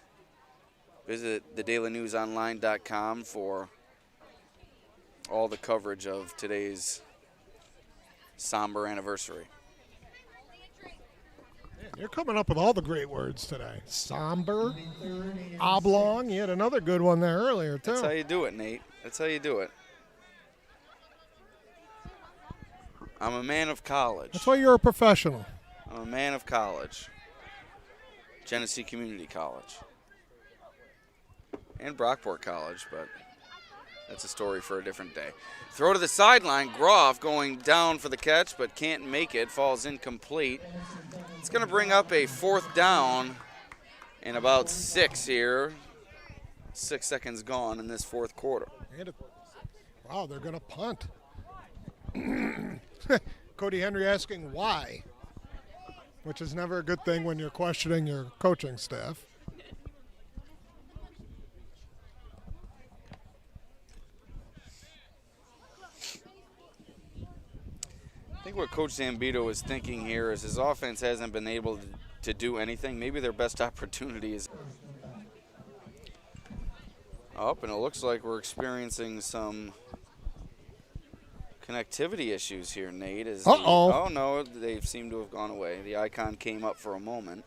Visit thedailynewsonline.com for all the coverage of today's somber anniversary. You're coming up with all the great words today. Somber, oblong. You had another good one there earlier, too. That's how you do it, Nate. That's how you do it. I'm a man of college. That's why you're a professional. I'm a man of college. Genesee Community College. And Brockport College, but that's a story for a different day. Throw to the sideline. Groff going down for the catch, but can't make it. Falls incomplete. It's going to bring up a 4th down and about 6 here. 6 seconds gone in this 4th quarter. Wow, they're going to punt. Cody Henry asking why, which is never a good thing when you're questioning your coaching staff. I think what Coach Zambito is thinking here is his offense hasn't been able to do anything. Maybe their best opportunity is up, and it looks like we're experiencing some connectivity issues here, Nate. Uh-oh. Oh, no, they seem to have gone away. The icon came up for a moment.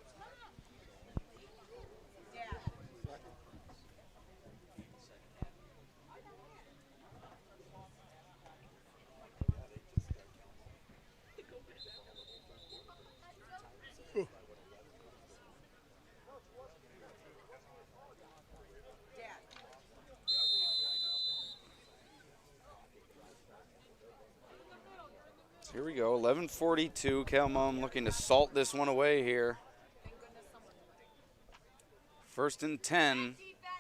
Here we go, 11:42. Calmon looking to salt this one away here. 1st and 10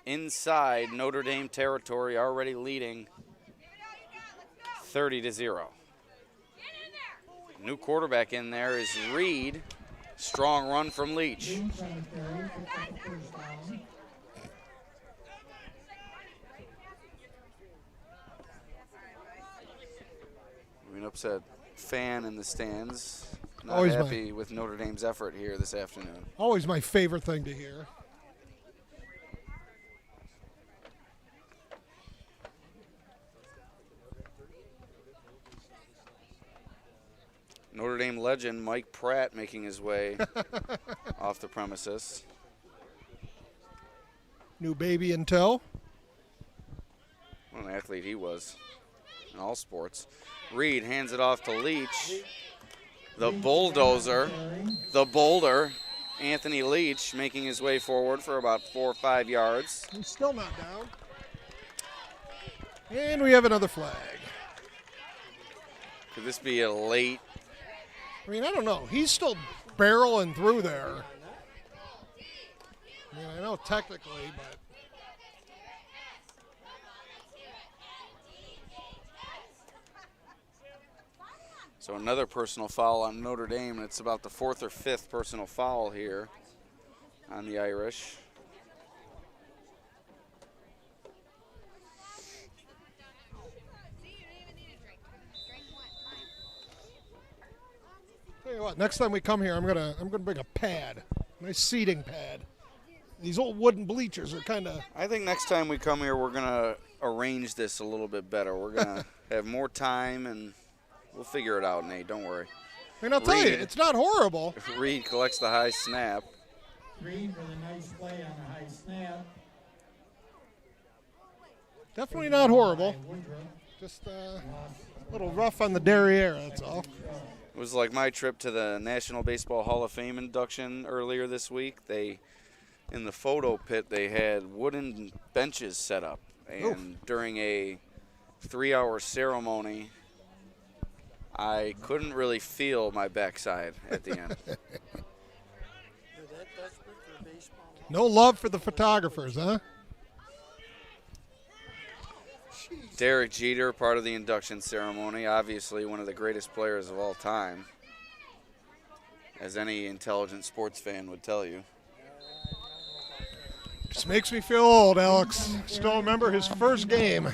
inside Notre Dame territory, already leading 30-0. New quarterback in there is Reed. Strong run from Leach. Upset fan in the stands. Not Always happy with Notre Dame's effort here this afternoon. Always my favorite thing to hear. Notre Dame legend Mike Pratt making his way off the premises. New baby in tow. What an athlete he was in all sports. Reed hands it off to Leach. The bulldozer, the boulder, Anthony Leach making his way forward for about 4 or 5 yards. He's still not down. And we have another flag. Could this be a late? I mean, I don't know. He's still barreling through there. I mean, I know technically, but. So another personal foul on Notre Dame, and it's about the 4th or 5th personal foul here on the Irish. Tell you what, next time we come here, I'm gonna bring a pad, nice seating pad. These old wooden bleachers are kind of. I think next time we come here, we're gonna arrange this a little bit better. We're gonna have more time and. We'll figure it out, Nate. Don't worry. I mean, I'll tell you, it's not horrible. Reed collects the high snap. Reed with a nice play on the high snap. Definitely not horrible. Just a little rough on the derriere, that's all. It was like my trip to the National Baseball Hall of Fame induction earlier this week. In the photo pit, they had wooden benches set up. And during a 3-hour ceremony, I couldn't really feel my backside at the end. No love for the photographers, huh? Derek Jeter, part of the induction ceremony, obviously one of the greatest players of all time, as any intelligent sports fan would tell you. Just makes me feel old, Alex. Still remember his first game.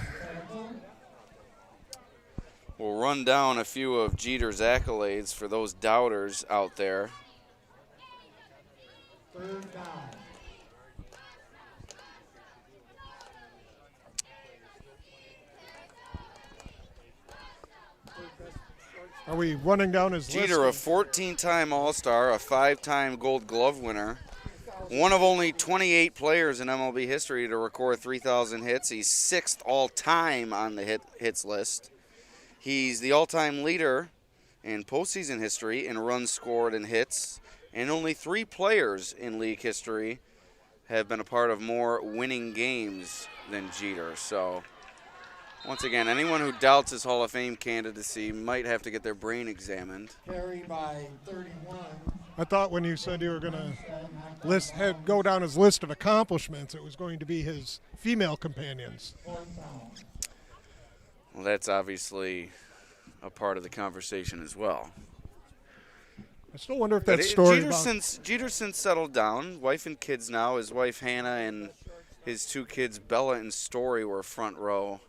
We'll run down a few of Jeter's accolades for those doubters out there. 3rd down. Are we running down his list? Jeter, a 14-time All-Star, a 5-time Gold Glove winner, one of only 28 players in MLB history to record 3,000 hits. He's 6th all-time on the hits list. He's the all-time leader in postseason history in runs scored and hits, and only 3 players in league history have been a part of more winning games than Jeter. So, once again, anyone who doubts his Hall of Fame candidacy might have to get their brain examined. Carried by 31. I thought when you said you were going to go down his list of accomplishments, it was going to be his female companions. 4th down. Well, that's obviously a part of the conversation as well. I still wonder if that story Jeter since settled down, wife and kids now. His wife Hannah and his 2 kids Bella and Story were front row,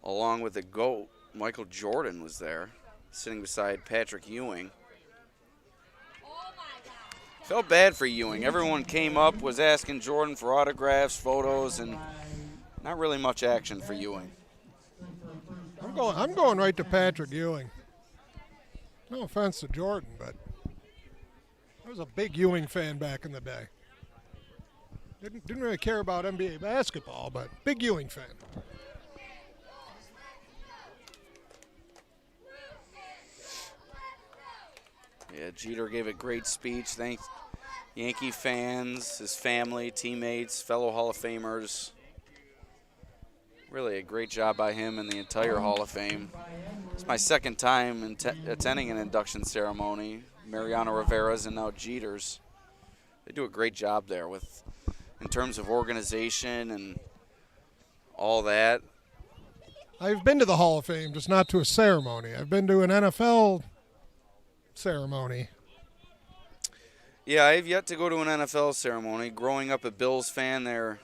along with the GOAT. Michael Jordan was there, sitting beside Patrick Ewing. Felt bad for Ewing. Everyone came up, was asking Jordan for autographs, photos, and not really much action for Ewing. I'm going right to Patrick Ewing. No offense to Jordan, but I was a big Ewing fan back in the day. Didn't really care about NBA basketball, but big Ewing fan. Yeah, Jeter gave a great speech. Thanks Yankee fans, his family, teammates, fellow Hall of Famers. Really a great job by him and the entire Hall of Fame. It's my second time attending an induction ceremony. Mariano Rivera's and now Jeter's. They do a great job there in terms of organization and all that. I've been to the Hall of Fame, just not to a ceremony. I've been to an NFL ceremony. Yeah, I've yet to go to an NFL ceremony. Growing up a Bills fan, there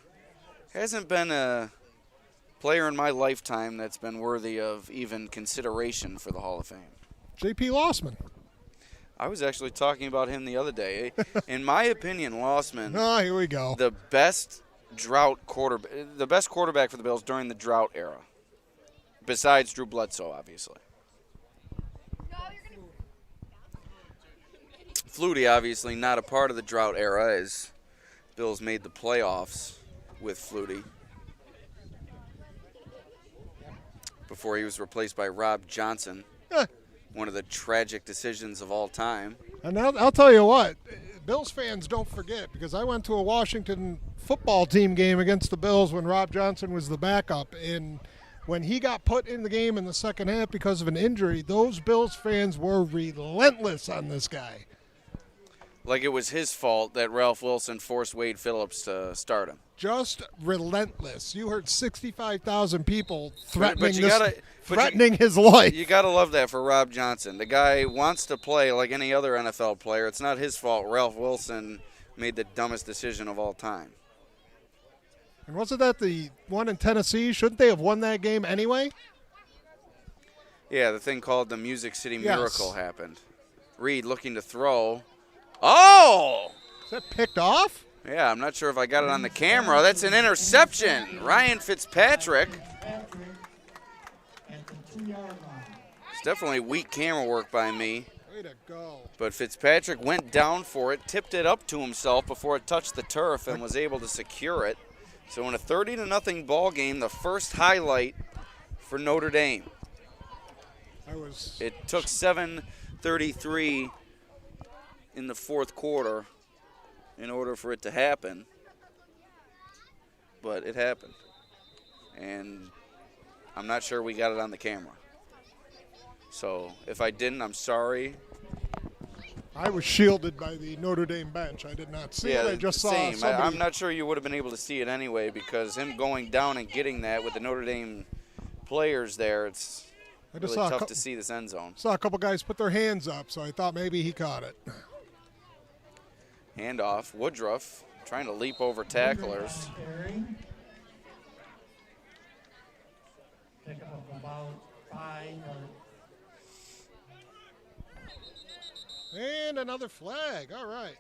hasn't been a player in my lifetime that's been worthy of even consideration for the Hall of Fame. J.P. Lossman. I was actually talking about him the other day. In my opinion, Lossman, Oh, here we go. the best quarterback for the Bills during the drought era, besides Drew Bledsoe, obviously. Flutie, obviously, not a part of the drought era, as Bills made the playoffs with Flutie before he was replaced by Rob Johnson, one of the tragic decisions of all time. And I'll tell you what, Bills fans don't forget, because I went to a Washington football team game against the Bills when Rob Johnson was the backup, and when he got put in the game in the second half because of an injury, those Bills fans were relentless on this guy. Like it was his fault that Ralph Wilson forced Wade Phillips to start him. Just relentless. You heard 65,000 people But threatening his life. You got to love that for Rob Johnson. The guy wants to play like any other NFL player. It's not his fault Ralph Wilson made the dumbest decision of all time. And wasn't that the one in Tennessee? Shouldn't they have won that game anyway? Yeah, the thing called the Music City Yes. Miracle happened. Reed looking to throw. Oh! Is that picked off? Yeah, I'm not sure if I got it on the camera. That's an interception. Ryan Fitzpatrick. At the 2-yard line. It's definitely weak camera work by me. Way to go. But Fitzpatrick went down for it, tipped it up to himself before it touched the turf, and was able to secure it. So in a 30-0 ball game, the first highlight for Notre Dame. It took 7:33 in the fourth quarter in order for it to happen, but it happened. And I'm not sure we got it on the camera. So if I didn't, I'm sorry. I was shielded by the Notre Dame bench. I did not see it. I just saw same. somebody. I'm not sure you would have been able to see it anyway, because him going down and getting that with the Notre Dame players there, it's really tough to see this end zone. Saw a couple guys put their hands up, so I thought maybe he caught it. Handoff. Woodruff trying to leap over tacklers. Pick up about 5 And another flag. All right.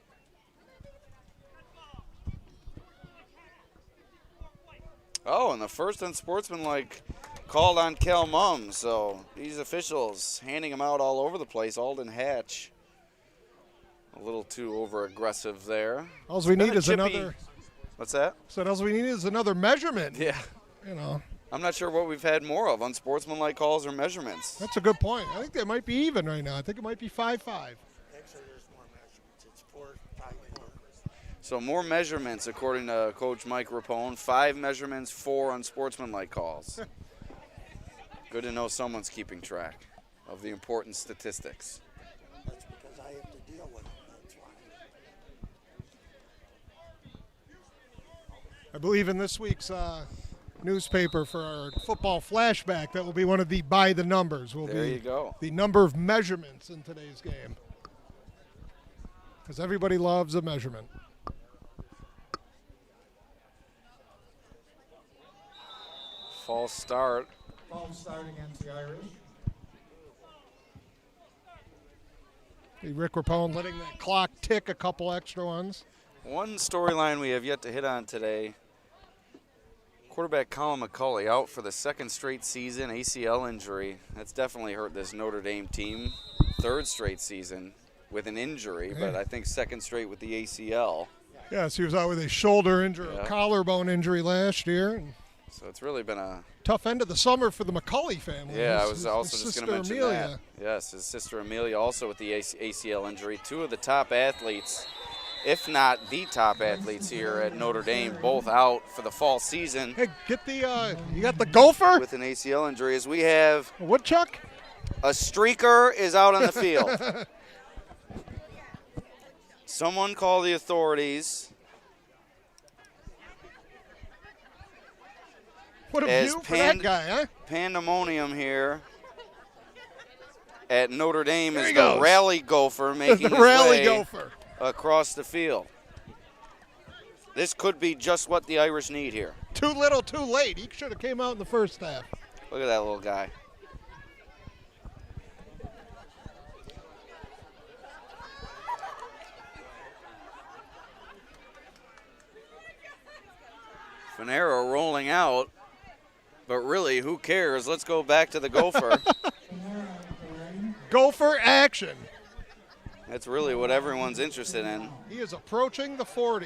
Oh, and the first unsportsmanlike called on Cal Mum. So these officials handing them out all over the place. Alden Hatch a little too over-aggressive there. All we need is another. What's that? So all we need is another measurement. Yeah. You know. I'm not sure what we've had more of, unsportsmanlike calls or measurements. That's a good point. I think they might be even right now. I think it might be 5-5. Actually, there's more measurements. It's 4-5-4. So more measurements, according to Coach Mike Rapone. 5 measurements, 4 unsportsmanlike calls. Good to know someone's keeping track of the important statistics. That's because I have to deal with it. That's why. I believe in this week's newspaper for our football flashback, that will be one of the by the numbers. There you go. The number of measurements in today's game. Because everybody loves a measurement. False start. false start against the Irish. Rick Rapone letting that clock tick a couple extra ones. One storyline we have yet to hit on today. Quarterback Colin McCulley out for the second straight season, ACL injury. That's definitely hurt this Notre Dame team. Third straight season with an injury, but I think second straight with the ACL. Yes, he was out with a shoulder injury, a collarbone injury last year. And so it's really been a tough end of the summer for the McCulley family. Yeah, I was also just going to mention Amelia. that. Yes, his sister Amelia also with the ACL injury. Two of the top athletes, if not the top athletes here at Notre Dame, both out for the fall season. Hey, get the you got the gopher with an ACL injury. As we have a woodchuck. A streaker is out on the field. Someone call the authorities. What a view for that guy, huh? Pandemonium here at Notre Dame There is he the goes. rally gopher making The his rally way gopher across the field. This could be just what the Irish need here. Too little, too late. He should have came out in the first half. Look at that little guy. Finero rolling out, but really, who cares? Let's go back to the gopher. Gopher action. That's really what everyone's interested in. He is approaching the 40.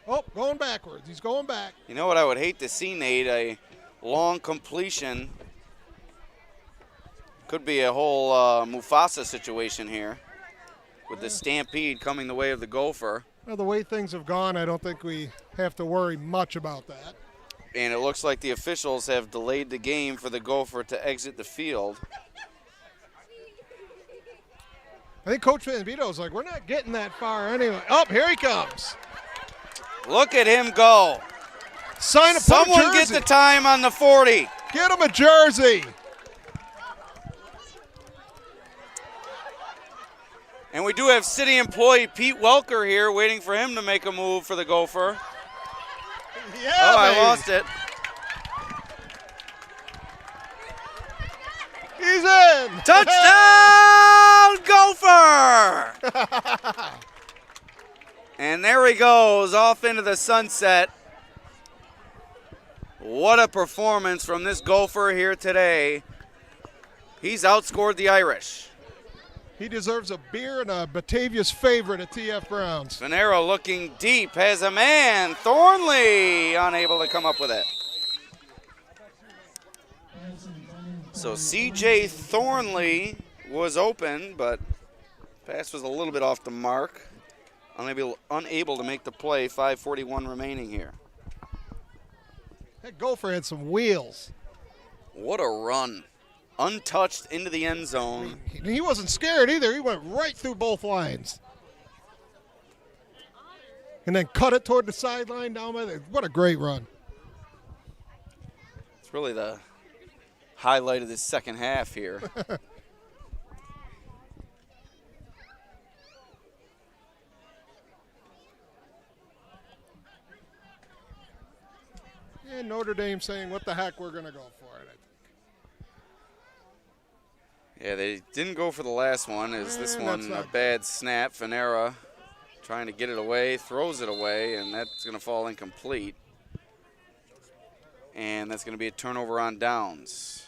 Oh, going backwards. He's going back. You know what I would hate to see, Nate? A long completion. Could be a whole Mufasa situation here with the stampede coming the way of the gopher. Well, the way things have gone, I don't think we have to worry much about that. And it looks like the officials have delayed the game for the gopher to exit the field. I think Coach Van Vito's like, we're not getting that far anyway. Oh, here he comes. Look at him go. Sign up. Someone get the time on the 40. Get him a jersey. And we do have city employee Pete Welker here waiting for him to make a move for the gopher. Yeah, oh, I baby. lost it. He's in. Touchdown, Gopher! And there he goes off into the sunset. What a performance from this Gopher here today. He's outscored the Irish. He deserves a beer and a Batavia's favorite at TF Brown's. Finero looking deep, has a man. Thornley unable to come up with it. So C.J. Thornley was open, but pass was a little bit off the mark. Unable to make the play, 5:41 remaining here. That Gopher had some wheels. What a run. Untouched into the end zone. He wasn't scared either. He went right through both lines. And then cut it toward the sideline down by the. What a great run. It's really the highlight of this second half here. And Notre Dame saying, what the heck, we're going to go for it, I think. Yeah, they didn't go for the last one. Is this one a bad snap? Finera trying to get it away, throws it away, and that's going to fall incomplete. And that's going to be a turnover on downs.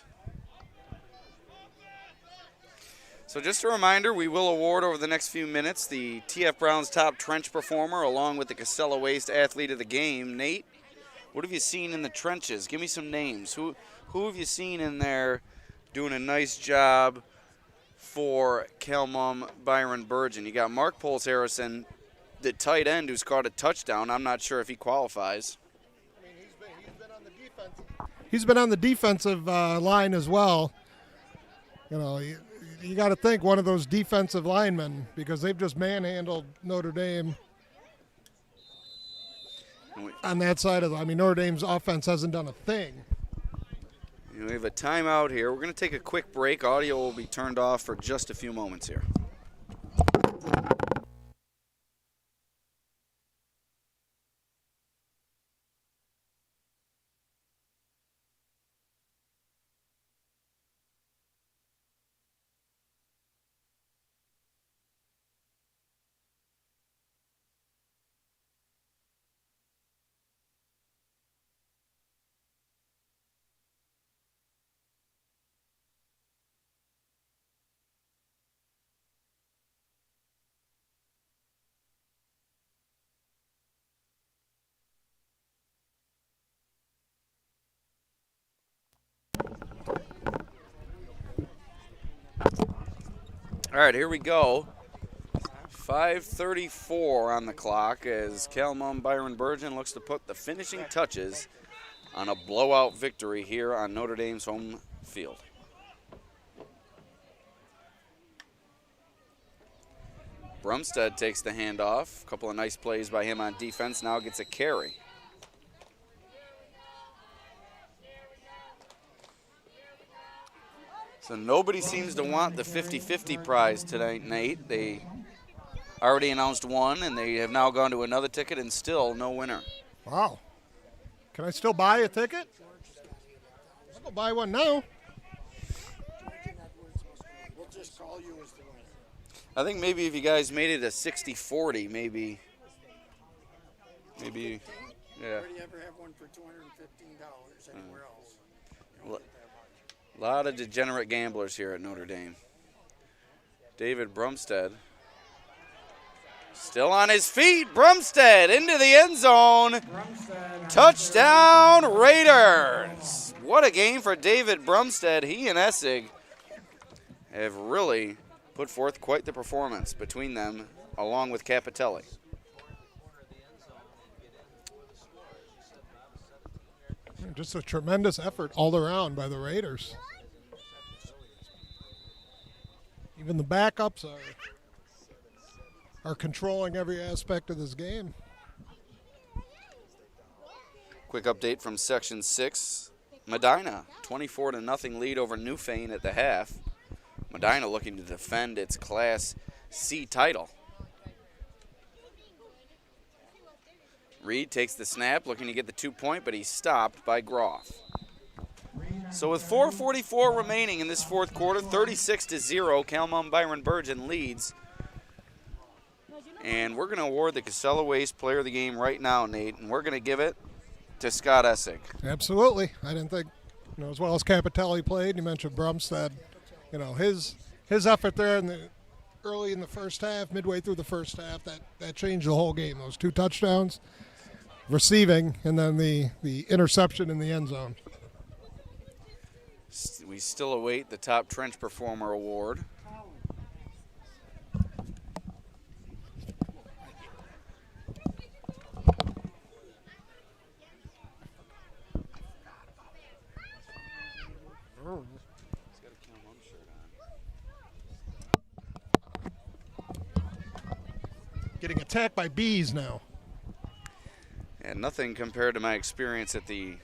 So just a reminder, we will award over the next few minutes the TF Brown's top trench performer along with the Casella Waste athlete of the game. Nate, what have you seen in the trenches? Give me some names. Who have you seen in there doing a nice job for Kelmum Byron-Bergen? You got Mark Poles Harrison, the tight end, who's caught a touchdown. I'm not sure if he qualifies. I mean, he's been on the defensive line as well. You know, you got to think one of those defensive linemen, because they've just manhandled Notre Dame on that side of the. I mean, Notre Dame's offense hasn't done a thing. We have a timeout here. We're going to take a quick break. Audio will be turned off for just a few moments here. All right, here we go. 5:34 on the clock as Byron-Bergen looks to put the finishing touches on a blowout victory here on Notre Dame's home field. Brumstead takes the handoff. A couple of nice plays by him on defense. Now gets a carry. So nobody seems to want the 50-50 prize tonight, Nate. They already announced one, and they have now gone to another ticket, and still no winner. Wow. Can I still buy a ticket? I'll go buy one now. We'll just call you as the winner. I think maybe if you guys made it a 60-40, maybe, yeah. Already ever have one for $215 anywhere else? You don't get that much. A lot of degenerate gamblers here at Notre Dame. David Brumstead still on his feet. Brumstead into the end zone. Touchdown Raiders. What a game for David Brumstead. He and Essig have really put forth quite the performance between them, along with Capitelli. Just a tremendous effort all around by the Raiders. Even the backups are controlling every aspect of this game. Quick update from Section 6. Medina, 24-0 lead over Newfane at the half. Medina looking to defend its Class C title. Reed takes the snap, looking to get the 2-point, but he's stopped by Groff. So with 4:44 remaining in this fourth quarter, 36-0, Byron-Bergen leads. And we're going to award the Casella Waste Player of the Game right now, Nate, and we're going to give it to Scott Essig. Absolutely. I didn't think, as well as Capitelli played, you mentioned Brumstead, his effort there early in the first half, midway through the first half, that changed the whole game. Those 2 touchdowns, receiving, and then the interception in the end zone. We still await the Top Trench Performer Award. Getting attacked by bees now. And nothing compared to my experience at the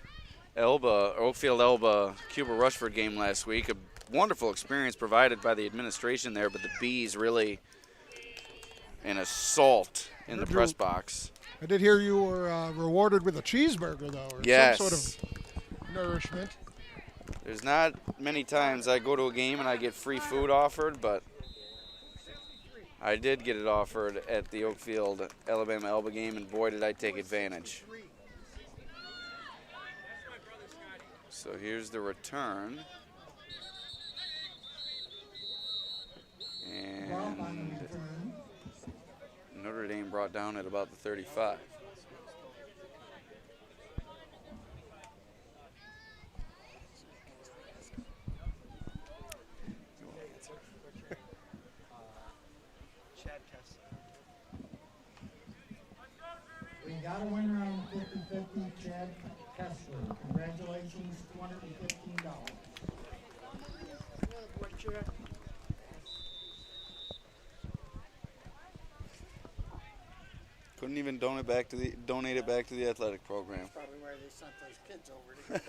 Oakfield Elba Cuba Rushford game last week. A wonderful experience provided by the administration there, but the bees really an assault in the press box. I did hear you were rewarded with a cheeseburger, though, or yes. some sort of nourishment. There's not many times I go to a game and I get free food offered, but I did get it offered at the Oakfield Alabama Elba game, and boy, did I take advantage. So here's the return. And Notre Dame brought down at about the 35. We got a winner on the 50-50, Chad Kessler. Congratulations, $215. Couldn't even donate it back to the athletic program. That's probably why they sent those kids over to get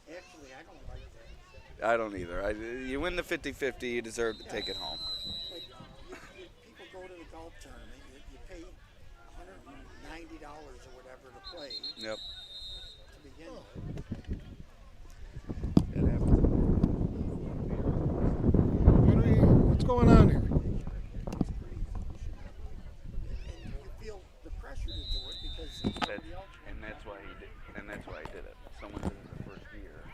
Actually, I don't like that. I don't either. You win the 50-50, you deserve to take it home. Like, people go to the golf tournament, you pay $190 or whatever to play. Yep. To begin with. It happens. What's going on here? And you feel the pressure to do it because somebody else. And that's why he did. And that's why I did it. Someone did it the first year.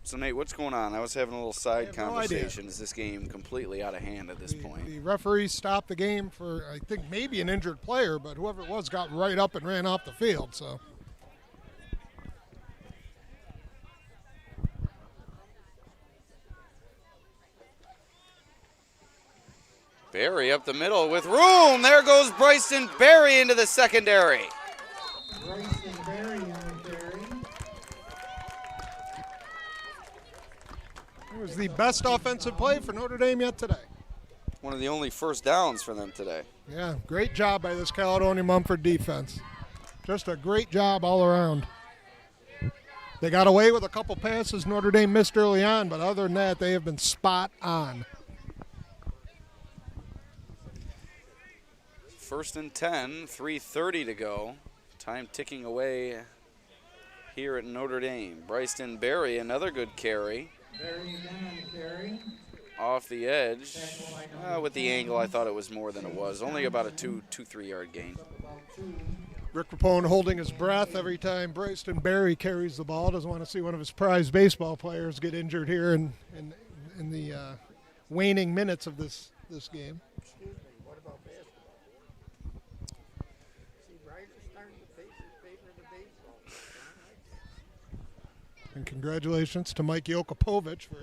So Nate, what's going on? I was having a little side conversation. Is this game completely out of hand at this point? The referee stopped the game for, I think, maybe an injured player, but whoever it was got right up and ran off the field. So Barry up the middle with room. There goes Bryson Barry into the secondary. Bryson Berry in the carry. It was the best offensive play for Notre Dame yet today. One of the only first downs for them today. Yeah, great job by this Caledonia Mumford defense. Just a great job all around. They got away with a couple passes Notre Dame missed early on, but other than that, they have been spot on. 1st and 10, 3:30 to go. Time ticking away here at Notre Dame. Bryson Berry, another good carry. Berry again on the carry. Off the edge. With the angle, I thought it was more than it was. Only about a 2-3 yard gain. About 2. Rick Rapone holding his breath every time Bryson Berry carries the ball. Doesn't want to see one of his prized baseball players get injured here in the waning minutes of this game. Excuse me, what about basketball? See, Ryder's starting to favor the baseball. And congratulations to Mike Yokupovich for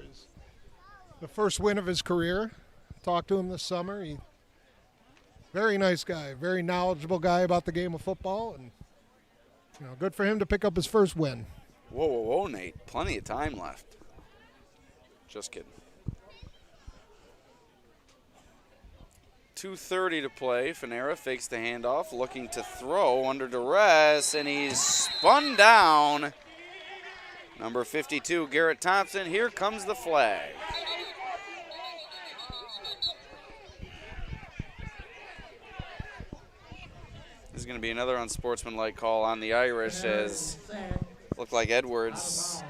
the first win of his career. Talked to him this summer. Very nice guy, very knowledgeable guy about the game of football, and good for him to pick up his first win. Whoa, Nate. Plenty of time left. Just kidding. 2:30 to play. Fanera fakes the handoff, looking to throw under duress, and he's spun down. Number 52, Garrett Thompson. Here comes the flag. This is going to be another unsportsmanlike call on the Irish, as looked like Edwards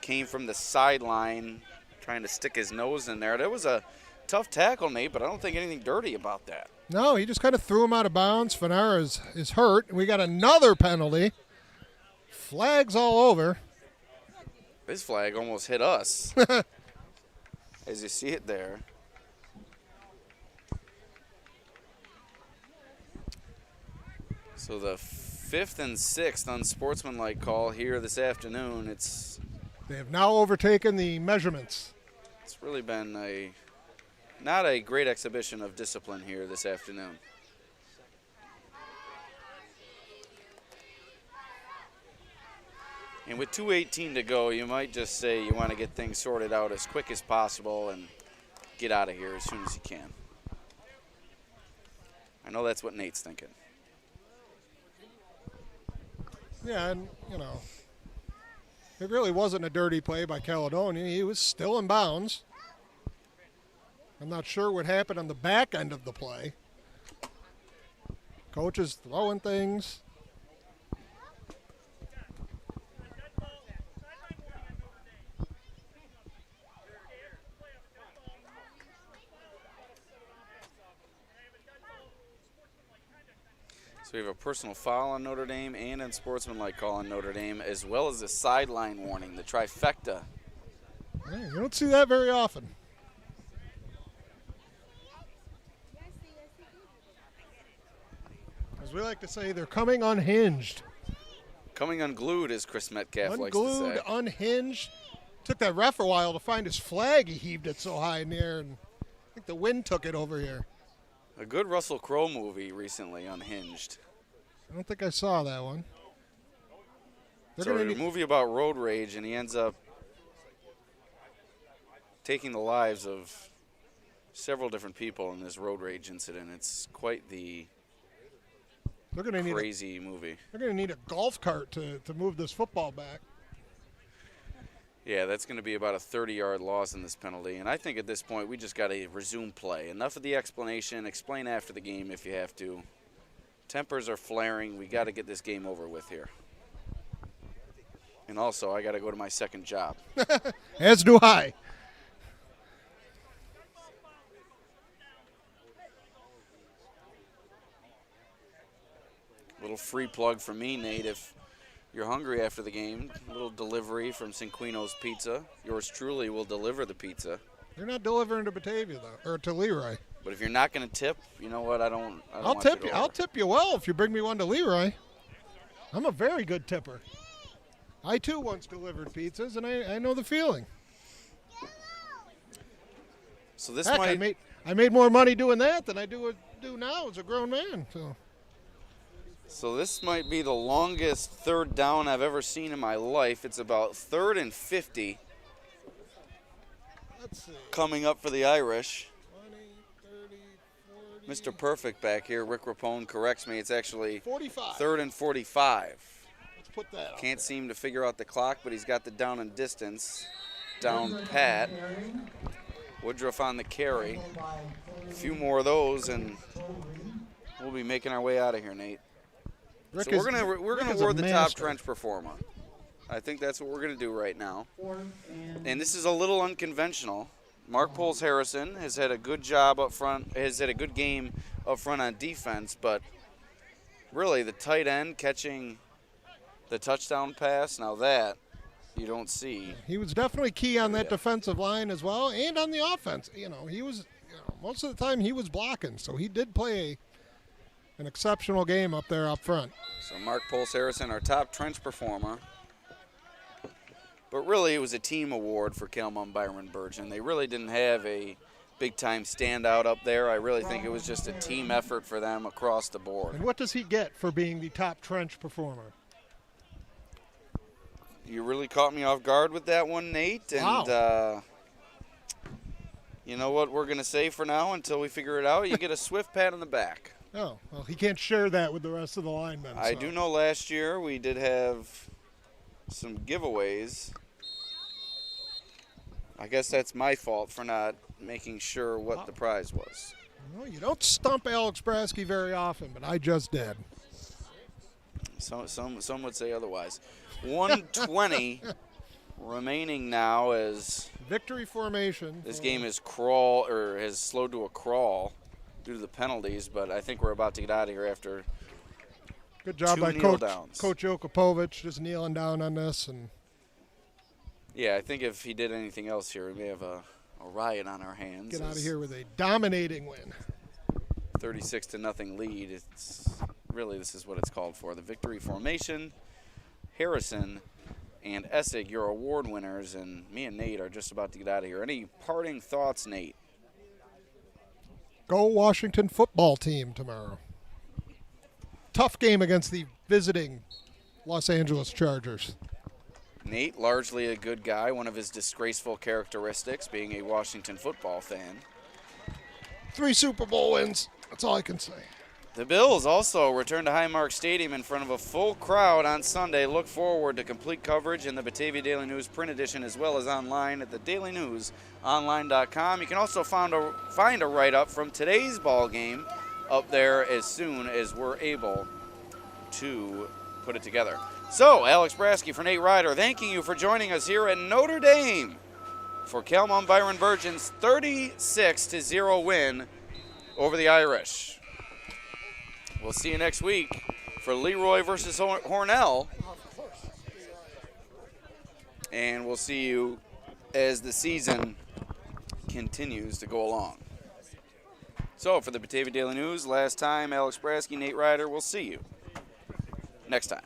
came from the sideline trying to stick his nose in there. That was a tough tackle, Nate, but I don't think anything dirty about that. No, he just kind of threw him out of bounds. Fanera is hurt. We got another penalty. Flags all over. This flag almost hit us, as you see it there. So the 5th and 6th unsportsmanlike call here this afternoon. They have now overtaken the measurements. It's really been not a great exhibition of discipline here this afternoon. And with 2:18 to go, you might just say you want to get things sorted out as quick as possible and get out of here as soon as you can. I know that's what Nate's thinking. Yeah, and, it really wasn't a dirty play by Caledonia. He was still in bounds. I'm not sure what happened on the back end of the play. Coach is throwing things. So we have a personal foul on Notre Dame and an unsportsmanlike call on Notre Dame, as well as a sideline warning, the trifecta. Yeah, you don't see that very often. As we like to say, they're coming unhinged. Coming unglued, as Chris Metcalf likes to Unglued, say. unhinged. Took that ref a while to find his flag. He heaved it so high in the air, and I think the wind took it over here. A good Russell Crowe movie recently, Unhinged. I don't think I saw that one. So a movie about road rage, and he ends up taking the lives of several different people in this road rage incident. It's quite the crazy movie. They're going to need a golf cart to move this football back. Yeah, that's going to be about a 30-yard loss in this penalty. And I think at this point we just got to resume play. Enough of the explanation. Explain after the game if you have to. Tempers are flaring. We got to get this game over with here. And also, I got to go to my second job. As do I. Little free plug for me, Nate. If you're hungry after the game, a little delivery from Cinquino's Pizza. Yours truly will deliver the pizza. They're not delivering to Batavia, though, or to Leroy. But if you're not going to tip, you know what? I'll tip you. I'll tip you well if you bring me one to Leroy. I'm a very good tipper. I, too, once delivered pizzas, and I know the feeling. So this Heck, might... I made more money doing that than I do now as a grown man. So this might be the longest third down I've ever seen in my life. It's about 3rd and 50 Let's see. coming up for the Irish. 20, 30, 40. Mr. Perfect back here, Rick Rapone, corrects me. It's actually 45. 3rd and 45. Let's put that up. Can't seem to figure out the clock, but he's got the down and distance down pat. Woodruff on the carry. A few more of those, and we'll be making our way out of here, Nate. Rick So we're gonna award the top master. trench performer. I think that's what we're gonna do right now. And this is a little unconventional. Mark Poles Harrison has had a good job up front, has had a good game up front on defense, but really the tight end catching the touchdown pass, now that you don't see. He was definitely key on that defensive line as well, and on the offense. He was most of the time he was blocking, so he did play an exceptional game up there up front. So Mark Poles Harrison, our top trench performer. But really, it was a team award for Byron-Bergen. They really didn't have a big-time standout up there. I really think it was just a team effort for them across the board. And what does he get for being the top trench performer? You really caught me off guard with that one, Nate. And Wow. You know what we're going to say for now until we figure it out? You get a swift pat on the back. Oh, well, he can't share that with the rest of the linemen. I so. do know last year we did have some giveaways. I guess that's my fault for not making sure what the prize was. Well, you don't stump Alex Brasky very often, but I just did. Some would say otherwise. 120 remaining now as Victory formation. this game has slowed to a crawl due to the penalties, but I think we're about to get out of here after Good job 2 by kneel downs. Coach Jokopovich just kneeling down on this. And yeah, I think if he did anything else here, we may have a riot on our hands. get out of here with a dominating win. 36-0 lead. It's really, this is what it's called for. The victory formation. Harrison and Essig, your award winners, and me and Nate are just about to get out of here. Any parting thoughts, Nate? Go Washington football team tomorrow. Tough game against the visiting Los Angeles Chargers. Nate, largely a good guy, one of his disgraceful characteristics, being a Washington football fan. 3 Super Bowl wins. That's all I can say. The Bills also return to Highmark Stadium in front of a full crowd on Sunday. Look forward to complete coverage in the Batavia Daily News print edition as well as online at thedailynewsonline.com. You can also find a write-up from today's ball game up there as soon as we're able to put it together. So, Alex Brasky for Nate Ryder, thanking you for joining us here at Notre Dame for Byron-Bergen's 36-0 win over the Irish. We'll see you next week for Leroy versus Hornell. And we'll see you as the season continues to go along. So for the Batavia Daily News, last time, Alex Brasky, Nate Ryder, we'll see you next time.